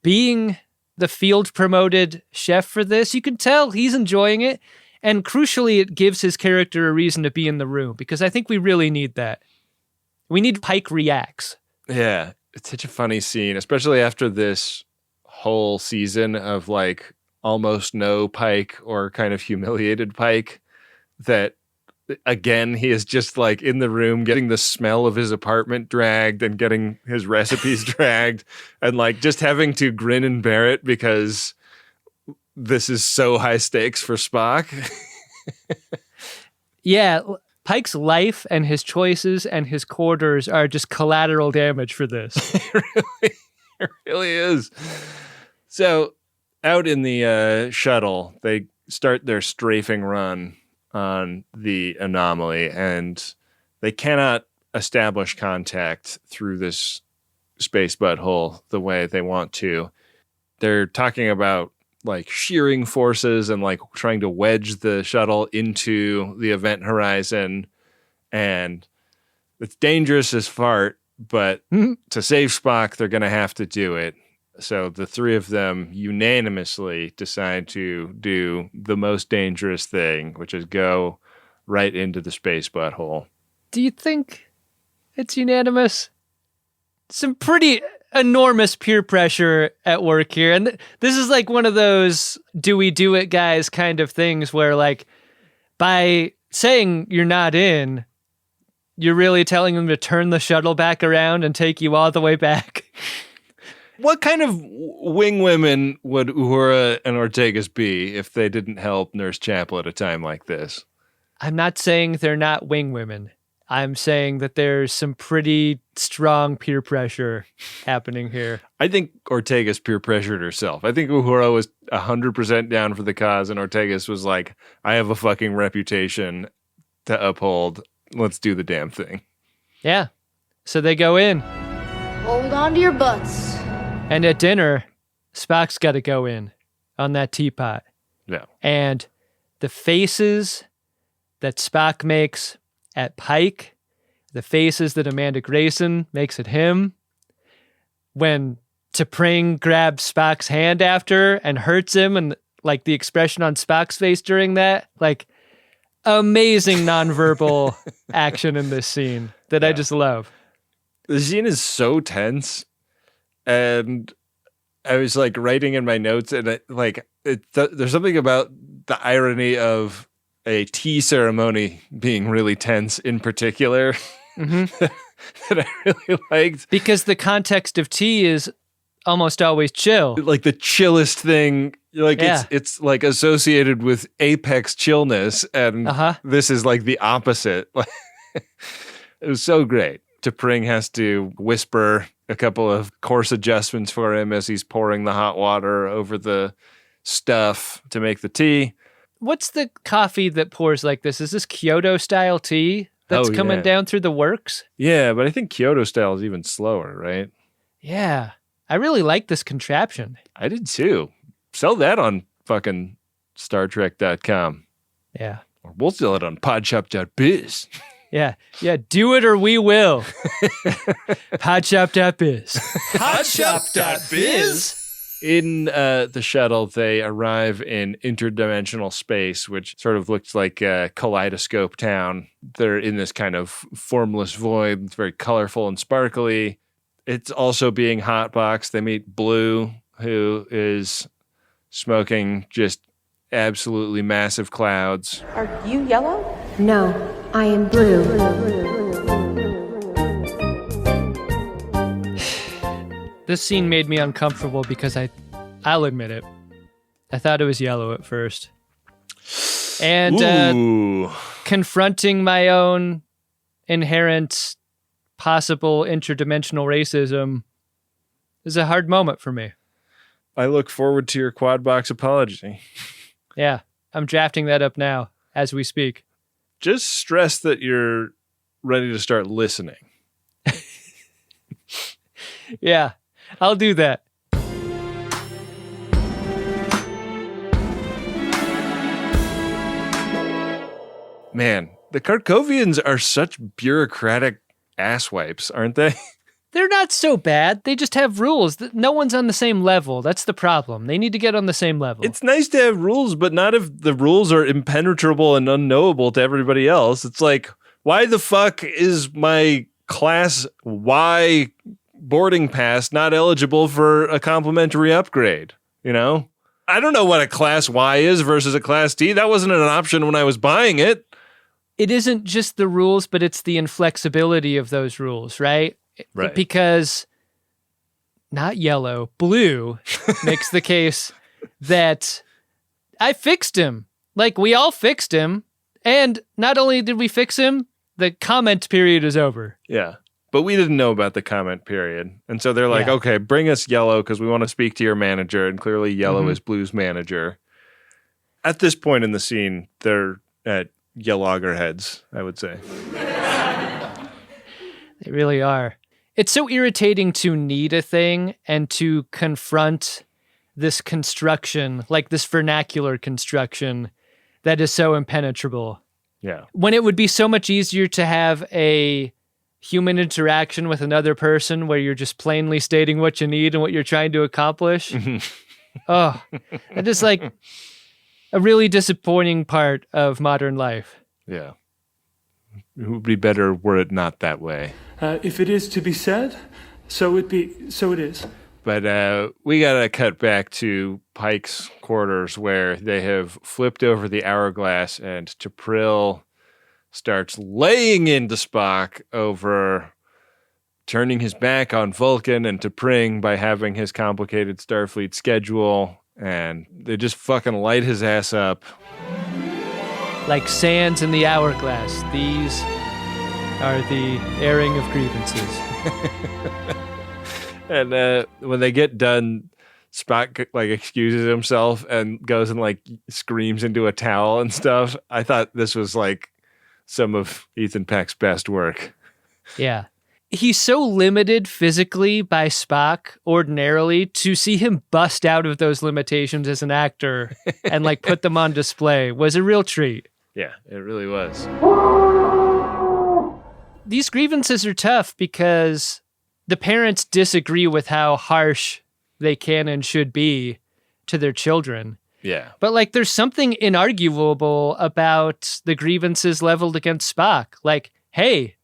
being the field promoted chef for this. You can tell he's enjoying it. And crucially, it gives his character a reason to be in the room, because I think we really need that. We need Pike reacts. Yeah. It's such a funny scene, especially after this whole season of like almost no Pike or kind of humiliated Pike, that again, he is just like in the room getting the smell of his apartment dragged and getting his recipes dragged and like just having to grin and bear it because this is so high stakes for Spock. Yeah, Pike's life and his choices and his quarters are just collateral damage for this. It really is. So out in the shuttle, they start their strafing run on the anomaly, and they cannot establish contact through this space butthole the way they want to. They're talking about like shearing forces and like trying to wedge the shuttle into the event horizon, and it's dangerous as fart, but to save Spock, they're going to have to do it. So the three of them unanimously decide to do the most dangerous thing, which is go right into the space butthole. Do you think it's unanimous? Some pretty enormous peer pressure at work here. And this is like one of those do we do it guys kind of things where like by saying you're not in, you're really telling them to turn the shuttle back around and take you all the way back. What kind of wing women would Uhura and Ortegas be if they didn't help Nurse Chapel at a time like this? I'm not saying they're not wing women. I'm saying that there's some pretty strong peer pressure happening here. I think Ortegas peer pressured herself. I think Uhura was 100% down for the cause, and Ortegas was like, I have a fucking reputation to uphold. Let's do the damn thing. Yeah. So they go in. Hold on to your butts. And at dinner, Spock's got to go in on that teapot. Yeah. And the faces that Spock makes at Pike, the faces that Amanda Grayson makes at him, when T'Pring grabs Spock's hand after and hurts him, and like the expression on Spock's face during that, like amazing nonverbal action in this scene that I just love. The scene is so tense. And I was like writing in my notes, and there's something about the irony of a tea ceremony being really tense in particular that I really liked. Because the context of tea is almost always chill. Like the chillest thing, like it's like associated with apex chillness, and this is like the opposite. It was so great. T'Pring has to whisper a couple of course adjustments for him as he's pouring the hot water over the stuff to make the tea. What's the coffee that pours like this? Is this Kyoto style tea that's coming down through the works? Yeah, but I think Kyoto style is even slower, right? Yeah. I really like this contraption. I did too. Sell that on fucking StarTrek.com. Yeah. Or we'll sell it on podshop.biz. Yeah. Do it or we will. Podshop.biz. Podshop.biz? In the shuttle, they arrive in interdimensional space, which sort of looks like a kaleidoscope town. They're in this kind of formless void. It's very colorful and sparkly. It's also being hotboxed. They meet Blue, who is smoking just absolutely massive clouds. Are you yellow? No, I am blue. This scene made me uncomfortable because I'll admit it. I thought it was yellow at first. And confronting my own inherent possible interdimensional racism is a hard moment for me. I look forward to your quad box apology. Yeah, I'm drafting that up now as we speak. Just stress that you're ready to start listening. Yeah, I'll do that. Man, the Karkovians are such bureaucratic asswipes, aren't they? They're not so bad. They just have rules. No one's on the same level. That's the problem. They need to get on the same level. It's nice to have rules, but not if the rules are impenetrable and unknowable to everybody else. It's like, why the fuck is my class Y boarding pass not eligible for a complimentary upgrade? You know? I don't know what a class Y is versus a class D. That wasn't an option when I was buying it. It isn't just the rules, but it's the inflexibility of those rules, right? Right. Because not yellow, blue makes the case that I fixed him. Like, we all fixed him. And not only did we fix him, the comment period is over. Yeah. But we didn't know about the comment period. And so they're like, okay, bring us yellow because we want to speak to your manager. And clearly yellow is blue's manager. At this point in the scene, they're at loggerheads, I would say. They really are. It's so irritating to need a thing and to confront this construction, like this vernacular construction that is so impenetrable. Yeah. When it would be so much easier to have a human interaction with another person where you're just plainly stating what you need and what you're trying to accomplish. Oh, that is like a really disappointing part of modern life. Yeah. It would be better were it not that way. If it is to be said, so it is. But we got to cut back to Pike's quarters where they have flipped over the hourglass and T'Pril starts laying into Spock over turning his back on Vulcan and T'Pring by having his complicated Starfleet schedule. And they just fucking light his ass up. Like sands in the hourglass, these are the airing of grievances. And when they get done, Spock like excuses himself and goes and like screams into a towel and stuff. I thought this was like some of Ethan Peck's best work. Yeah. He's so limited physically by Spock ordinarily, to see him bust out of those limitations as an actor and like put them on display was a real treat. Yeah, it really was. These grievances are tough because the parents disagree with how harsh they can and should be to their children. Yeah. But like there's something inarguable about the grievances leveled against Spock. Like, hey,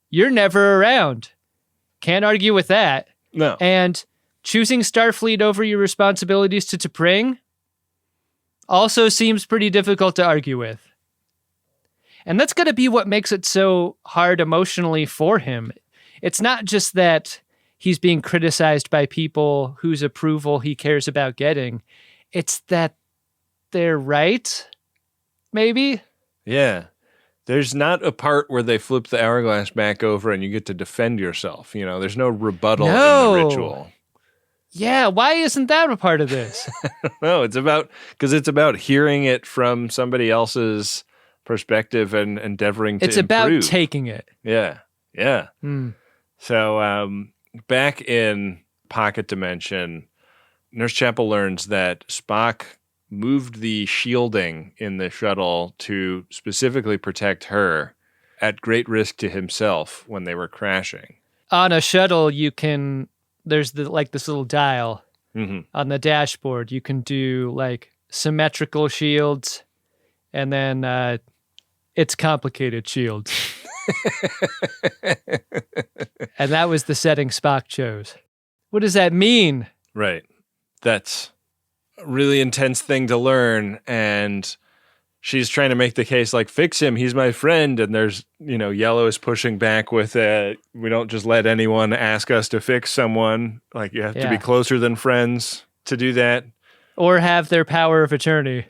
you're never around. Can't argue with that. No. And choosing Starfleet over your responsibilities to T'Pring also seems pretty difficult to argue with. And that's got to be what makes it so hard emotionally for him. It's not just that he's being criticized by people whose approval he cares about getting. It's that they're right, maybe? Yeah. There's not a part where they flip the hourglass back over and you get to defend yourself. You know, there's no rebuttal in the ritual. Yeah, why isn't that a part of this? No, it's about hearing it from somebody else's perspective and endeavoring to improve. It's about taking it. Yeah. Mm. So back in pocket dimension, Nurse Chapel learns that Spock moved the shielding in the shuttle to specifically protect her at great risk to himself when they were crashing. On a shuttle, there's this little dial on the dashboard. You can do like symmetrical shields, and then it's complicated shields. And that was the setting Spock chose. What does that mean? Right. That's a really intense thing to learn. And she's trying to make the case like, fix him. He's my friend. And there's, Yellow is pushing back with we don't just let anyone ask us to fix someone. Like, you have to be closer than friends to do that. Or have their power of attorney.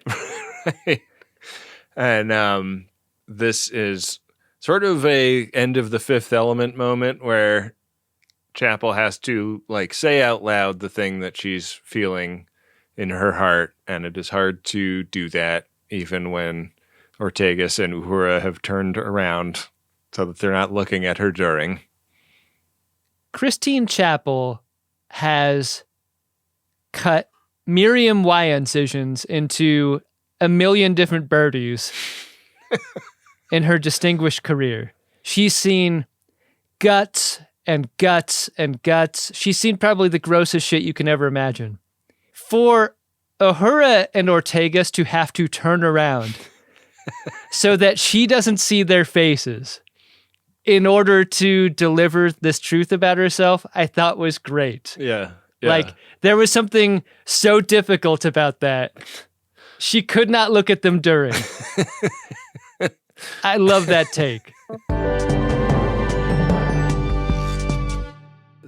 Right. And this is sort of a end of the Fifth Element moment where Chapel has to like say out loud the thing that she's feeling in her heart, and it is hard to do that even when Ortegas and Uhura have turned around so that they're not looking at her during. Christine Chapel has cut myriam Y incisions into a million different birdies in her distinguished career. She's seen guts and guts and guts. She's seen probably the grossest shit you can ever imagine. For Uhura and Ortegas to have to turn around so that she doesn't see their faces in order to deliver this truth about herself, I thought was great. Yeah. Like, there was something so difficult about that. She could not look at them during. I love that take.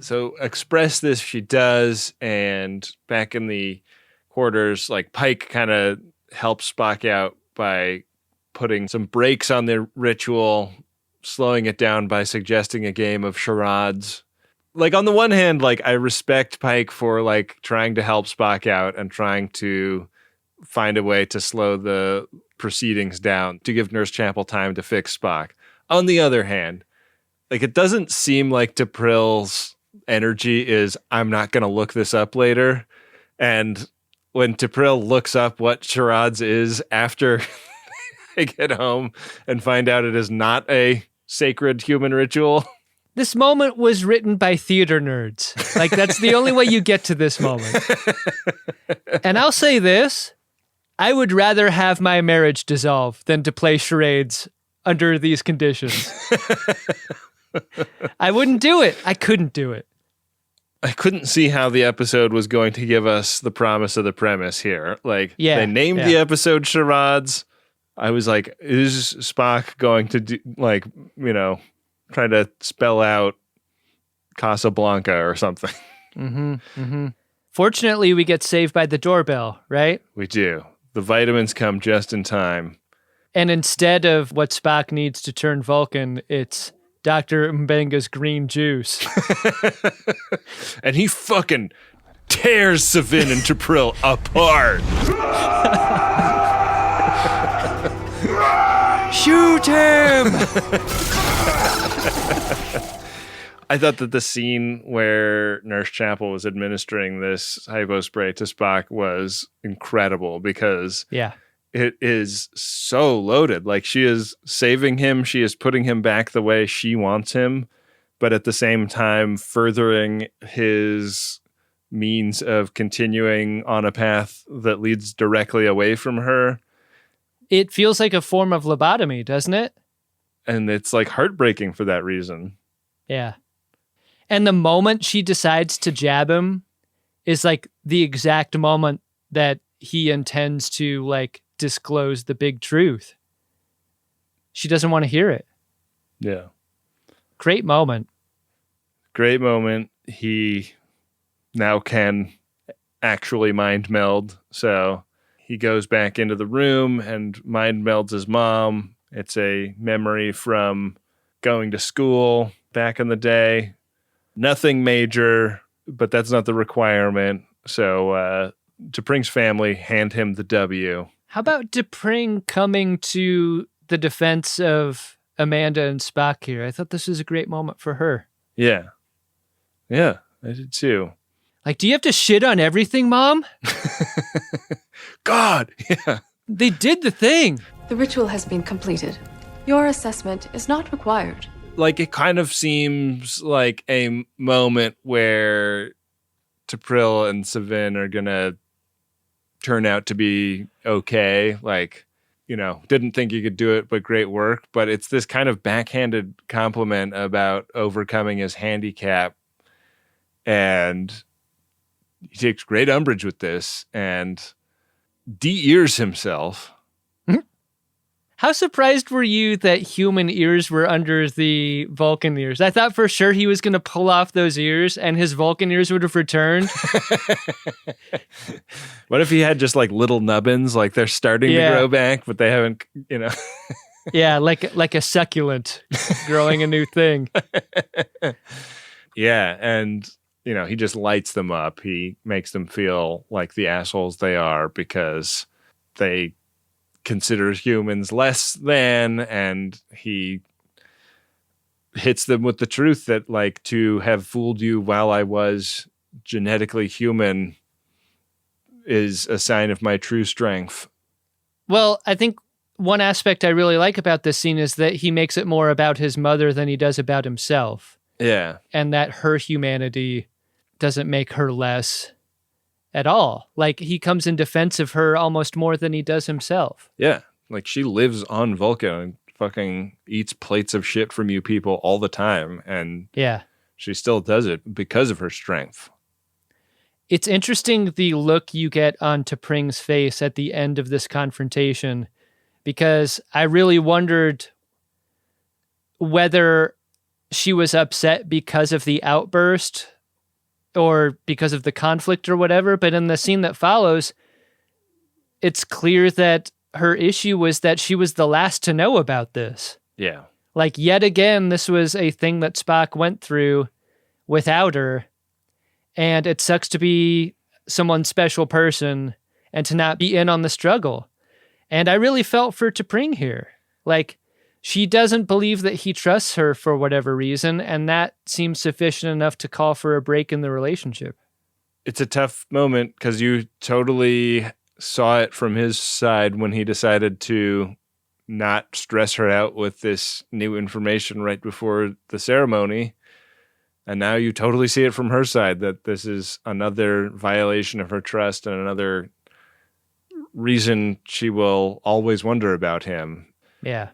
So express this she does, and back in the quarters, like Pike kind of helps Spock out by putting some brakes on the ritual, slowing it down by suggesting a game of charades. Like, on the one hand, like, I respect Pike for like trying to help Spock out and trying to find a way to slow the proceedings down to give Nurse Chapel time to fix Spock. On the other hand, like, it doesn't seem like T'Pril's energy is, I'm not going to look this up later. And when T'Pril looks up what charades is after they get home and find out it is not a sacred human ritual. This moment was written by theater nerds. Like, that's the only way you get to this moment. And I'll say this, I would rather have my marriage dissolve than to play charades under these conditions. I wouldn't do it. I couldn't do it. I couldn't see how the episode was going to give us the promise of the premise here. Like, they named the episode Charades. I was like, is Spock going to do, like, try to spell out Casablanca or something? Mm-hmm, mm-hmm. Fortunately, we get saved by the doorbell, right? We do. The vitamins come just in time. And instead of what Spock needs to turn Vulcan, it's Dr. Mbenga's green juice. And he fucking tears Savin and T'Pril apart. Shoot him! I thought that the scene where Nurse Chapel was administering this hypo spray to Spock was incredible because it is so loaded. Like, she is saving him. She is putting him back the way she wants him, but at the same time furthering his means of continuing on a path that leads directly away from her. It feels like a form of lobotomy, doesn't it? And it's like heartbreaking for that reason. Yeah. And the moment she decides to jab him is like the exact moment that he intends to like disclose the big truth. She doesn't want to hear it. Yeah. Great moment. Great moment. He now can actually mind meld. So he goes back into the room and mind melds his mom. It's a memory from going to school back in the day. Nothing major, but that's not the requirement. So T'Pring's family hand him the W. How about T'Pring coming to the defense of Amanda and Spock here? I thought this was a great moment for her. Yeah. Yeah, I did too. Like, do you have to shit on everything, Mom? God, yeah. They did the thing. The ritual has been completed. Your assessment is not required. Like, it kind of seems like a moment where T'Pril and Savin are gonna turn out to be okay. Like, you know, didn't think you could do it, but great work. But it's this kind of backhanded compliment about overcoming his handicap. And he takes great umbrage with this and de-ears himself. How surprised were you that human ears were under the Vulcan ears? I thought for sure he was going to pull off those ears and his Vulcan ears would have returned. What if he had just like little nubbins, like they're starting to grow back, but they haven't, you know? Yeah, like a succulent growing a new thing. Yeah, and, you know, he just lights them up. He makes them feel like the assholes they are because they consider humans less than, and he hits them with the truth that, like, to have fooled you while I was genetically human is a sign of my true strength. Well, I think one aspect I really like about this scene is that he makes it more about his mother than he does about himself. Yeah. And that her humanity doesn't make her less at all. Like, he comes in defense of her almost more than he does himself. Yeah. Like, she lives on Vulcan and fucking eats plates of shit from you people all the time. And yeah, she still does it because of her strength. It's interesting the look you get on T'Pring's face at the end of this confrontation, because I really wondered whether she was upset because of the outburst or because of the conflict or whatever. But in the scene that follows, it's clear that her issue was that she was the last to know about this. Yeah. Like, yet again, this was a thing that Spock went through without her. And it sucks to be someone's special person and to not be in on the struggle. And I really felt for T'Pring here. Like, she doesn't believe that he trusts her for whatever reason, and that seems sufficient enough to call for a break in the relationship. It's a tough moment because you totally saw it from his side when he decided to not stress her out with this new information right before the ceremony. And now you totally see it from her side that this is another violation of her trust and another reason she will always wonder about him. Yeah.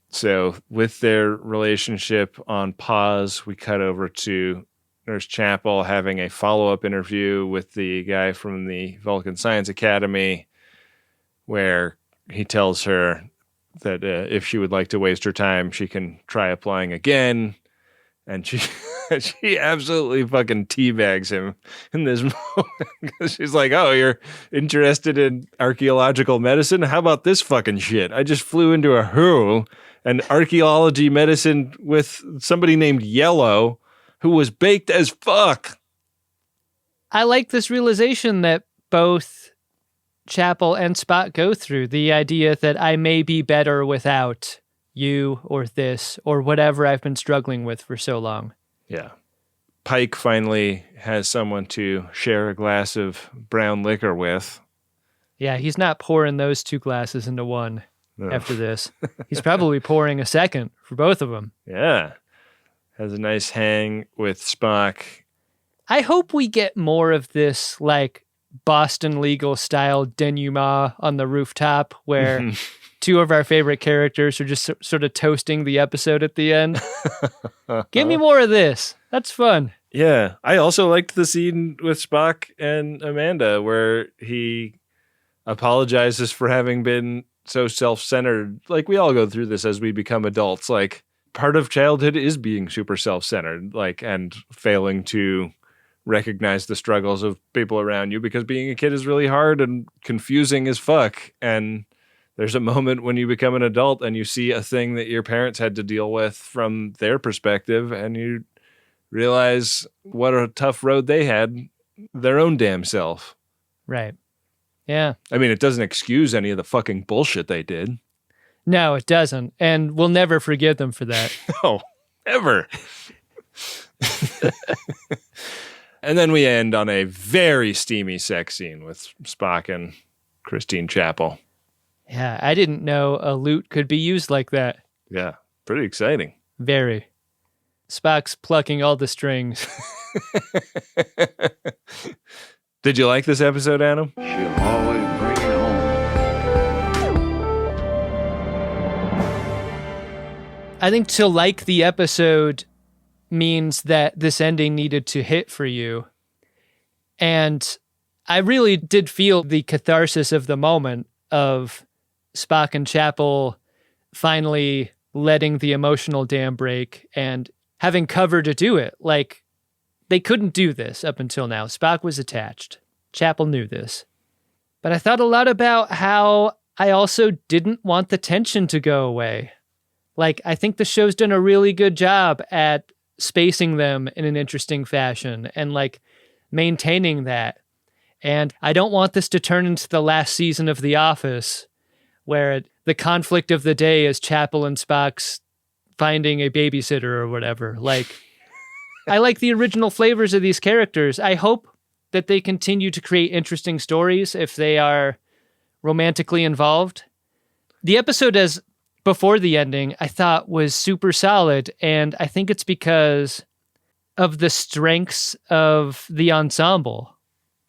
So with their relationship on pause, we cut over to Nurse Chapel having a follow-up interview with the guy from the Vulcan Science Academy, where he tells her that if she would like to waste her time, she can try applying again. And she absolutely fucking teabags him in this moment because she's like, oh, you're interested in archaeological medicine? How about this fucking shit? I just flew into a WHO and archaeology medicine with somebody named Yellow who was baked as fuck. I like this realization that both Chapel and Spock go through, the idea that I may be better without you or this or whatever I've been struggling with for so long. Yeah. Pike finally has someone to share a glass of brown liquor with. Yeah, he's not pouring those two glasses into one after this. He's probably pouring a second for both of them. Yeah. Has a nice hang with Spock. I hope we get more of this, like, Boston Legal style denouement on the rooftop where two of our favorite characters are just sort of toasting the episode at the end. Give me more of this. That's fun. Yeah. I also liked the scene with Spock and Amanda where he apologizes for having been so self-centered. Like, we all go through this as we become adults. Like, part of childhood is being super self-centered, like, and failing to recognize the struggles of people around you, because being a kid is really hard and confusing as fuck. And there's a moment when you become an adult and you see a thing that your parents had to deal with from their perspective, and you realize what a tough road they had their own damn self. Right. Yeah. I mean, it doesn't excuse any of the fucking bullshit they did. No, it doesn't. And we'll never forgive them for that. No, ever. And then we end on a very steamy sex scene with Spock and Christine Chapel. Yeah, I didn't know a lute could be used like that. Yeah, pretty exciting. Very. Spock's plucking all the strings. Did you like this episode, Adam? She'll always bring it home. I think to like the episode means that this ending needed to hit for you. And I really did feel the catharsis of the moment of Spock and Chapel finally letting the emotional dam break and having cover to do it. Like, they couldn't do this up until now. Spock was attached. Chapel knew this. But I thought a lot about how I also didn't want the tension to go away. Like, I think the show's done a really good job at spacing them in an interesting fashion and, like, maintaining that. And I don't want this to turn into the last season of The Office, where the conflict of the day is Chapel and Spock's finding a babysitter or whatever. Like, I like the original flavors of these characters. I hope that they continue to create interesting stories if they are romantically involved. The episode as before the ending, I thought was super solid, and I think it's because of the strengths of the ensemble.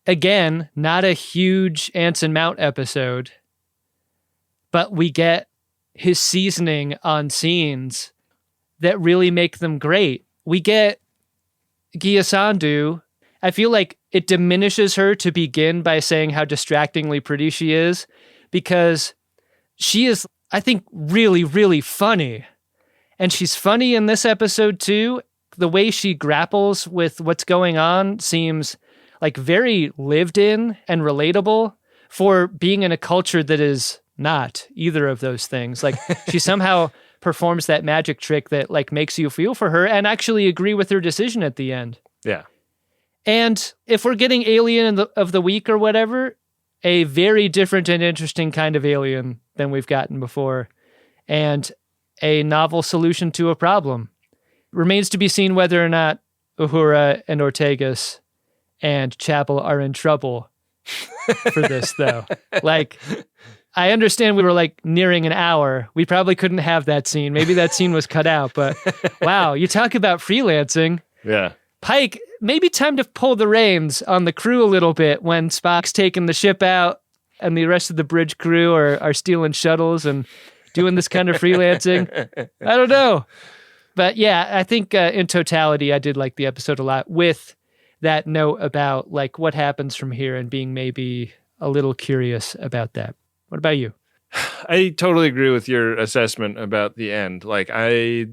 Again, not a huge Anson Mount episode, but we get his seasoning on scenes that really make them great. We get Gia Sandhu. I feel like it diminishes her to begin by saying how distractingly pretty she is, because she is, I think, really, really funny. And she's funny in this episode too. The way she grapples with what's going on seems like very lived in and relatable for being in a culture that is not either of those things. Like, she somehow performs that magic trick that, like, makes you feel for her and actually agree with her decision at the end. Yeah. And if we're getting Alien of the Week or whatever, a very different and interesting kind of alien than we've gotten before, and a novel solution to a problem. Remains to be seen whether or not Uhura and Ortegas and Chapel are in trouble for this, though. Like, I understand we were, like, nearing an hour. We probably couldn't have that scene. Maybe that scene was cut out, but wow, you talk about freelancing. Yeah. Pike, maybe time to pull the reins on the crew a little bit when Spock's taking the ship out and the rest of the bridge crew are stealing shuttles and doing this kind of freelancing. I don't know. But yeah, I think in totality, I did like the episode a lot, with that note about, like, what happens from here and being maybe a little curious about that. What about you? I totally agree with your assessment about the end. Like, I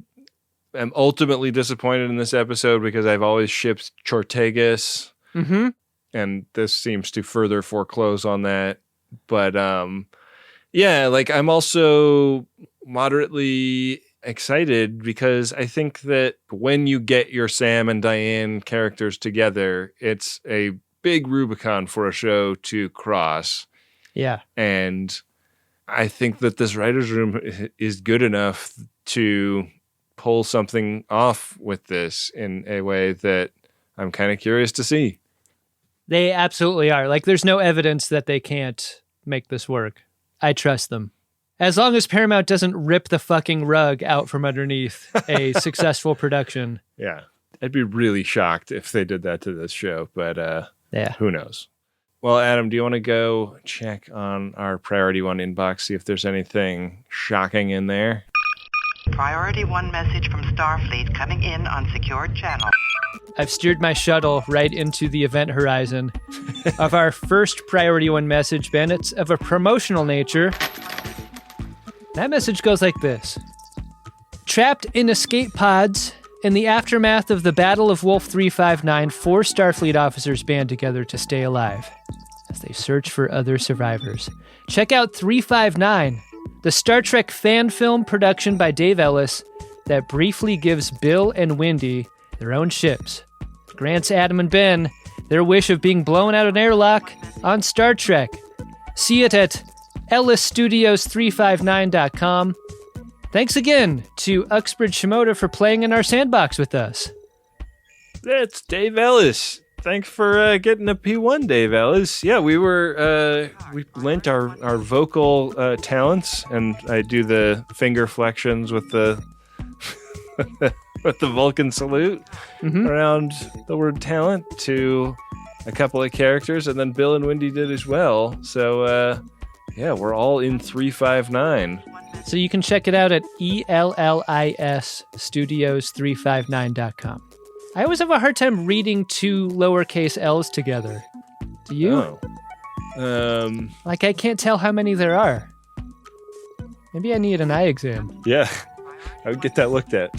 am ultimately disappointed in this episode because I've always shipped Chortegas. Mm-hmm. And this seems to further foreclose on that. But yeah, like, I'm also moderately excited because I think that when you get your Sam and Diane characters together, it's a big Rubicon for a show to cross. Yeah. And I think that this writer's room is good enough to pull something off with this in a way that I'm kind of curious to see. They absolutely are. Like, there's no evidence that they can't make this work. I trust them. As long as Paramount doesn't rip the fucking rug out from underneath a successful production. Yeah. I'd be really shocked if they did that to this show, but yeah, who knows? Well, Adam, do you want to go check on our Priority 1 inbox, see if there's anything shocking in there? Priority 1 message from Starfleet coming in on secured channel. I've steered my shuttle right into the event horizon of our first Priority 1 message, Ben. It's of a promotional nature. That message goes like this. Trapped in escape pods, in the aftermath of the Battle of Wolf 359, 4 Starfleet officers band together to stay alive as they search for other survivors. Check out 359, the Star Trek fan film production by Dave Ellis that briefly gives Bill and Wendy their own ships. Grants Adam and Ben their wish of being blown out an airlock on Star Trek. See it at ellisstudios359.com. Thanks again to Uxbridge Shimoda for playing in our sandbox with us. That's Dave Ellis. Thanks for getting a P1, Dave Ellis. Yeah, we lent our vocal talents, and I do the finger flexions with the with the Vulcan salute around the word talent to a couple of characters, and then Bill and Wendy did as well. So, we're all in 359. So you can check it out at ELLISstudios359.com. I always have a hard time reading two lowercase L's together. Do you? Oh. Like, I can't tell how many there are. Maybe I need an eye exam. Yeah, I would get that looked at.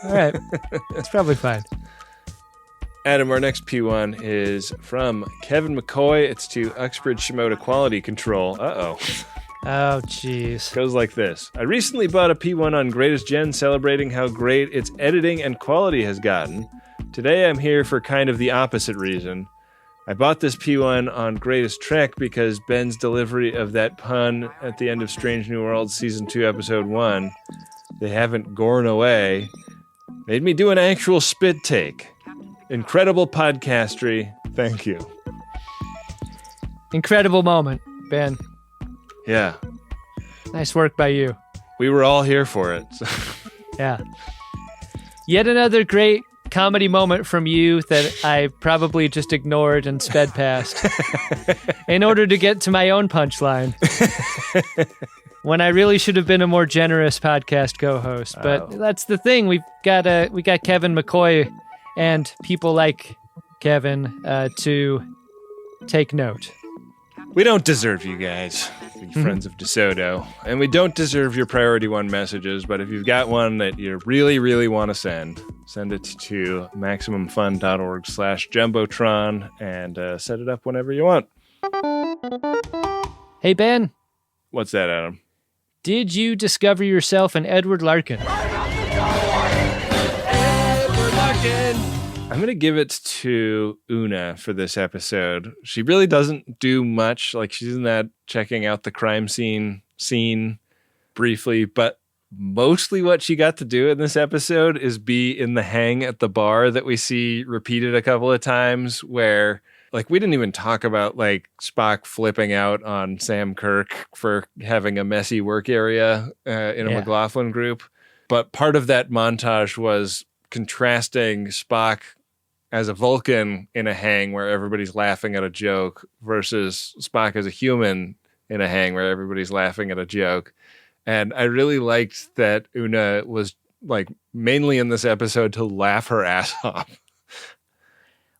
All right. That's probably fine. Adam, our next P1 is from Kevin McCoy. It's to Uxbridge Shimoda Quality Control. Uh-oh. Oh, jeez. Goes like this. I recently bought a P1 on Greatest Gen celebrating how great its editing and quality has gotten. Today I'm here for kind of the opposite reason. I bought this P1 on Greatest Trek because Ben's delivery of that pun at the end of Strange New Worlds Season 2, Episode 1, they haven't gorn away, made me do an actual spit take. Incredible podcastery. Thank you. Incredible moment, Ben. Yeah. Nice work by you. We were all here for it. So. Yeah. Yet another great comedy moment from you that I probably just ignored and sped past in order to get to my own punchline when I really should have been a more generous podcast co-host. But that's the thing. We got Kevin McCoy and people like Kevin to take note. We don't deserve you guys, friends of DeSoto, and we don't deserve your priority one messages, but if you've got one that you really, really want to send it to MaximumFun.org/Jumbotron and set it up whenever you want. Hey, Ben. What's that, Adam? Did you discover yourself an Edward Larkin? Edward Larkin! I'm going to give it to Una for this episode. She really doesn't do much. Like, she's in that checking out the crime scene briefly, but mostly what she got to do in this episode is be in the hang at the bar that we see repeated a couple of times where, like, we didn't even talk about, like, Spock flipping out on Sam Kirk for having a messy work area in a McLaughlin group. But part of that montage was contrasting Spock as a Vulcan in a hang where everybody's laughing at a joke versus Spock as a human in a hang where everybody's laughing at a joke. And I really liked that Una was, like, mainly in this episode to laugh her ass off.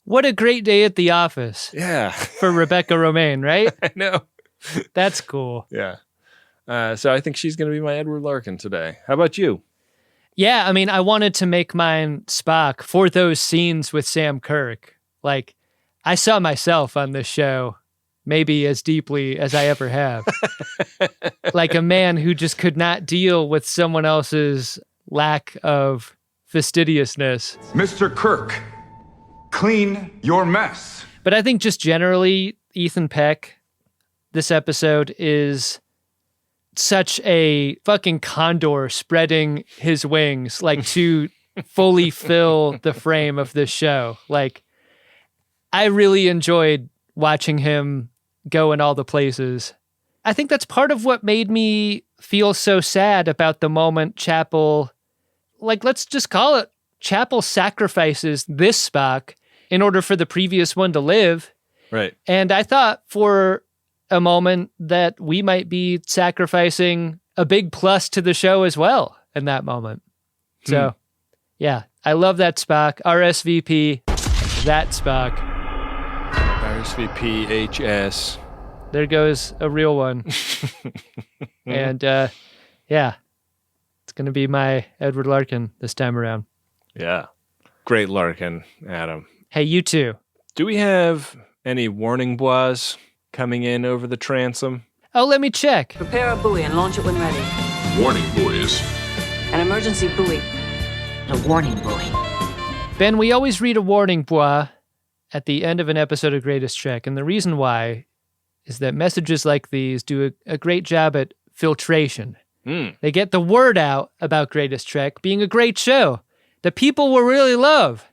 What a great day at the office. Yeah. For Rebecca Romaine, right? I know. That's cool. Yeah. So I think she's going to be my Edward Larkin today. How about you? Yeah, I mean, I wanted to make mine Spock for those scenes with Sam Kirk. Like, I saw myself on this show maybe as deeply as I ever have. Like a man who just could not deal with someone else's lack of fastidiousness. Mr. Kirk, clean your mess. But I think just generally, Ethan Peck, this episode is such a fucking condor spreading his wings, like, to fully fill the frame of this show. Like, I really enjoyed watching him go in all the places. I think that's part of what made me feel so sad about the moment Chapel, like, let's just call it, Chapel sacrifices this Spock in order for the previous one to live. Right. And I thought for a moment that we might be sacrificing a big plus to the show as well in that moment. So, yeah, I love that Spock. RSVP, that Spock. RSVP HS. There goes a real one. And, yeah, it's going to be my Edward Larkin this time around. Yeah. Great Larkin, Adam. Hey, you too. Do we have any warning bois coming in over the transom? Oh, let me check. Prepare a buoy and launch it when ready. Warning buoys. An emergency buoy. A warning buoy. Ben, we always read a warning bois at the end of an episode of Greatest Trek, and the reason why is that messages like these do a great job at filtration. They get the word out about Greatest Trek being a great show that people will really love,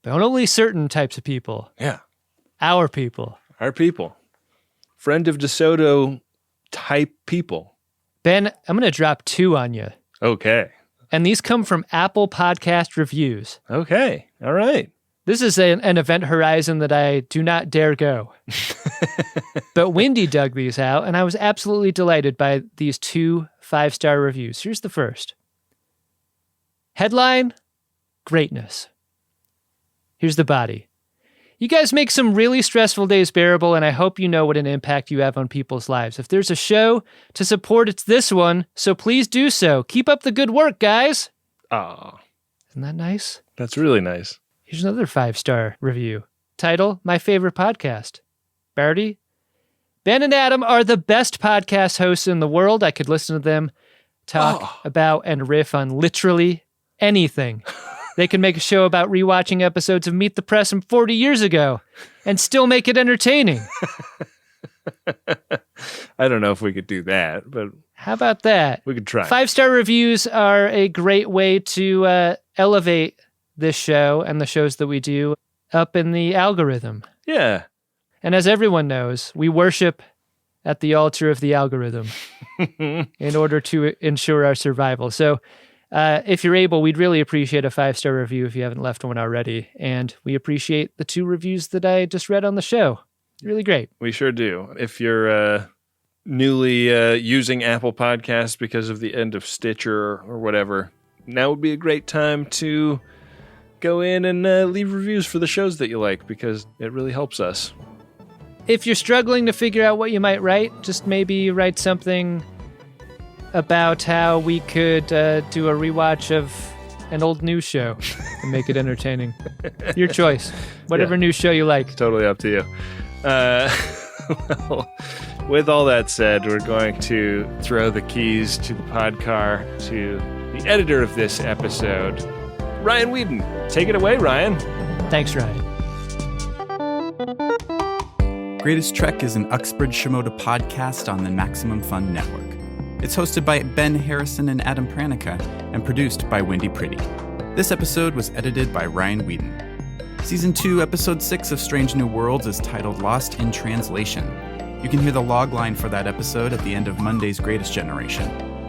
but only certain types of people. Yeah. Our people. Our people. Friend of DeSoto type people. Ben, I'm going to drop 2 on you. Okay. And these come from Apple Podcast Reviews. Okay. All right. This is an event horizon that I do not dare go. But Wendy dug these out, and I was absolutely delighted by these 2 5-star reviews. Here's the first. Headline, greatness. Here's the body. You guys make some really stressful days bearable, and I hope you know what an impact you have on people's lives. If there's a show to support, it's this one, so please do so. Keep up the good work, guys. Aw. Isn't that nice? That's really nice. Here's another 5-star review. Title, My Favorite Podcast. Barty, Ben and Adam are the best podcast hosts in the world. I could listen to them talk about and riff on literally anything. They can make a show about rewatching episodes of Meet the Press from 40 years ago and still make it entertaining. I don't know if we could do that, but... How about that? We could try. 5-star reviews are a great way to elevate this show and the shows that we do up in the algorithm. Yeah. And as everyone knows, we worship at the altar of the algorithm in order to ensure our survival. So if you're able, we'd really appreciate a 5-star review if you haven't left one already. And we appreciate the 2 reviews that I just read on the show. Really great. We sure do. If you're newly using Apple Podcasts because of the end of Stitcher or whatever, now would be a great time to go in and leave reviews for the shows that you like, because it really helps us. If you're struggling to figure out what you might write, just maybe write something about how we could do a rewatch of an old news show and make it entertaining. Your choice. Whatever news show you like. Totally up to you. Well, with all that said, we're going to throw the keys to the pod car to the editor of this episode, Ryan Whedon. Take it away, Ryan. Thanks, Ryan. Greatest Trek is an Uxbridge Shimoda podcast on the Maximum Fun Network. It's hosted by Ben Harrison and Adam Pranica and produced by Wendy Pretty. This episode was edited by Ryan Whedon. Season 2, Episode 6 of Strange New Worlds is titled Lost in Translation. You can hear the log line for that episode at the end of Monday's Greatest Generation.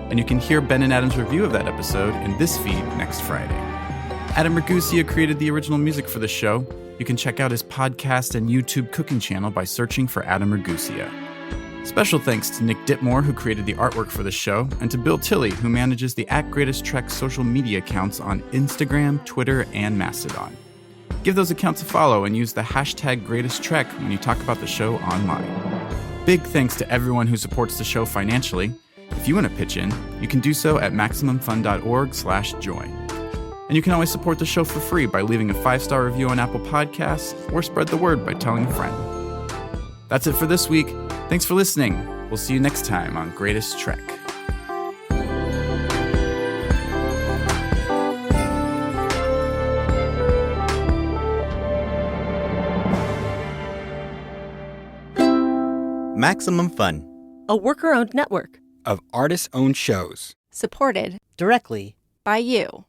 And you can hear Ben and Adam's review of that episode in this feed next Friday. Adam Ragusia created the original music for the show. You can check out his podcast and YouTube cooking channel by searching for Adam Ragusia. Special thanks to Nick Ditmore, who created the artwork for the show, and to Bill Tilley, who manages the @GreatestTrek social media accounts on Instagram, Twitter, and Mastodon. Give those accounts a follow and use the hashtag GreatestTrek when you talk about the show online. Big thanks to everyone who supports the show financially. If you want to pitch in, you can do so at MaximumFun.org/join. And you can always support the show for free by leaving a 5-star review on Apple Podcasts or spread the word by telling a friend. That's it for this week. Thanks for listening. We'll see you next time on Greatest Trek. Maximum Fun, a worker-owned network of artist-owned shows. supported Directly by you.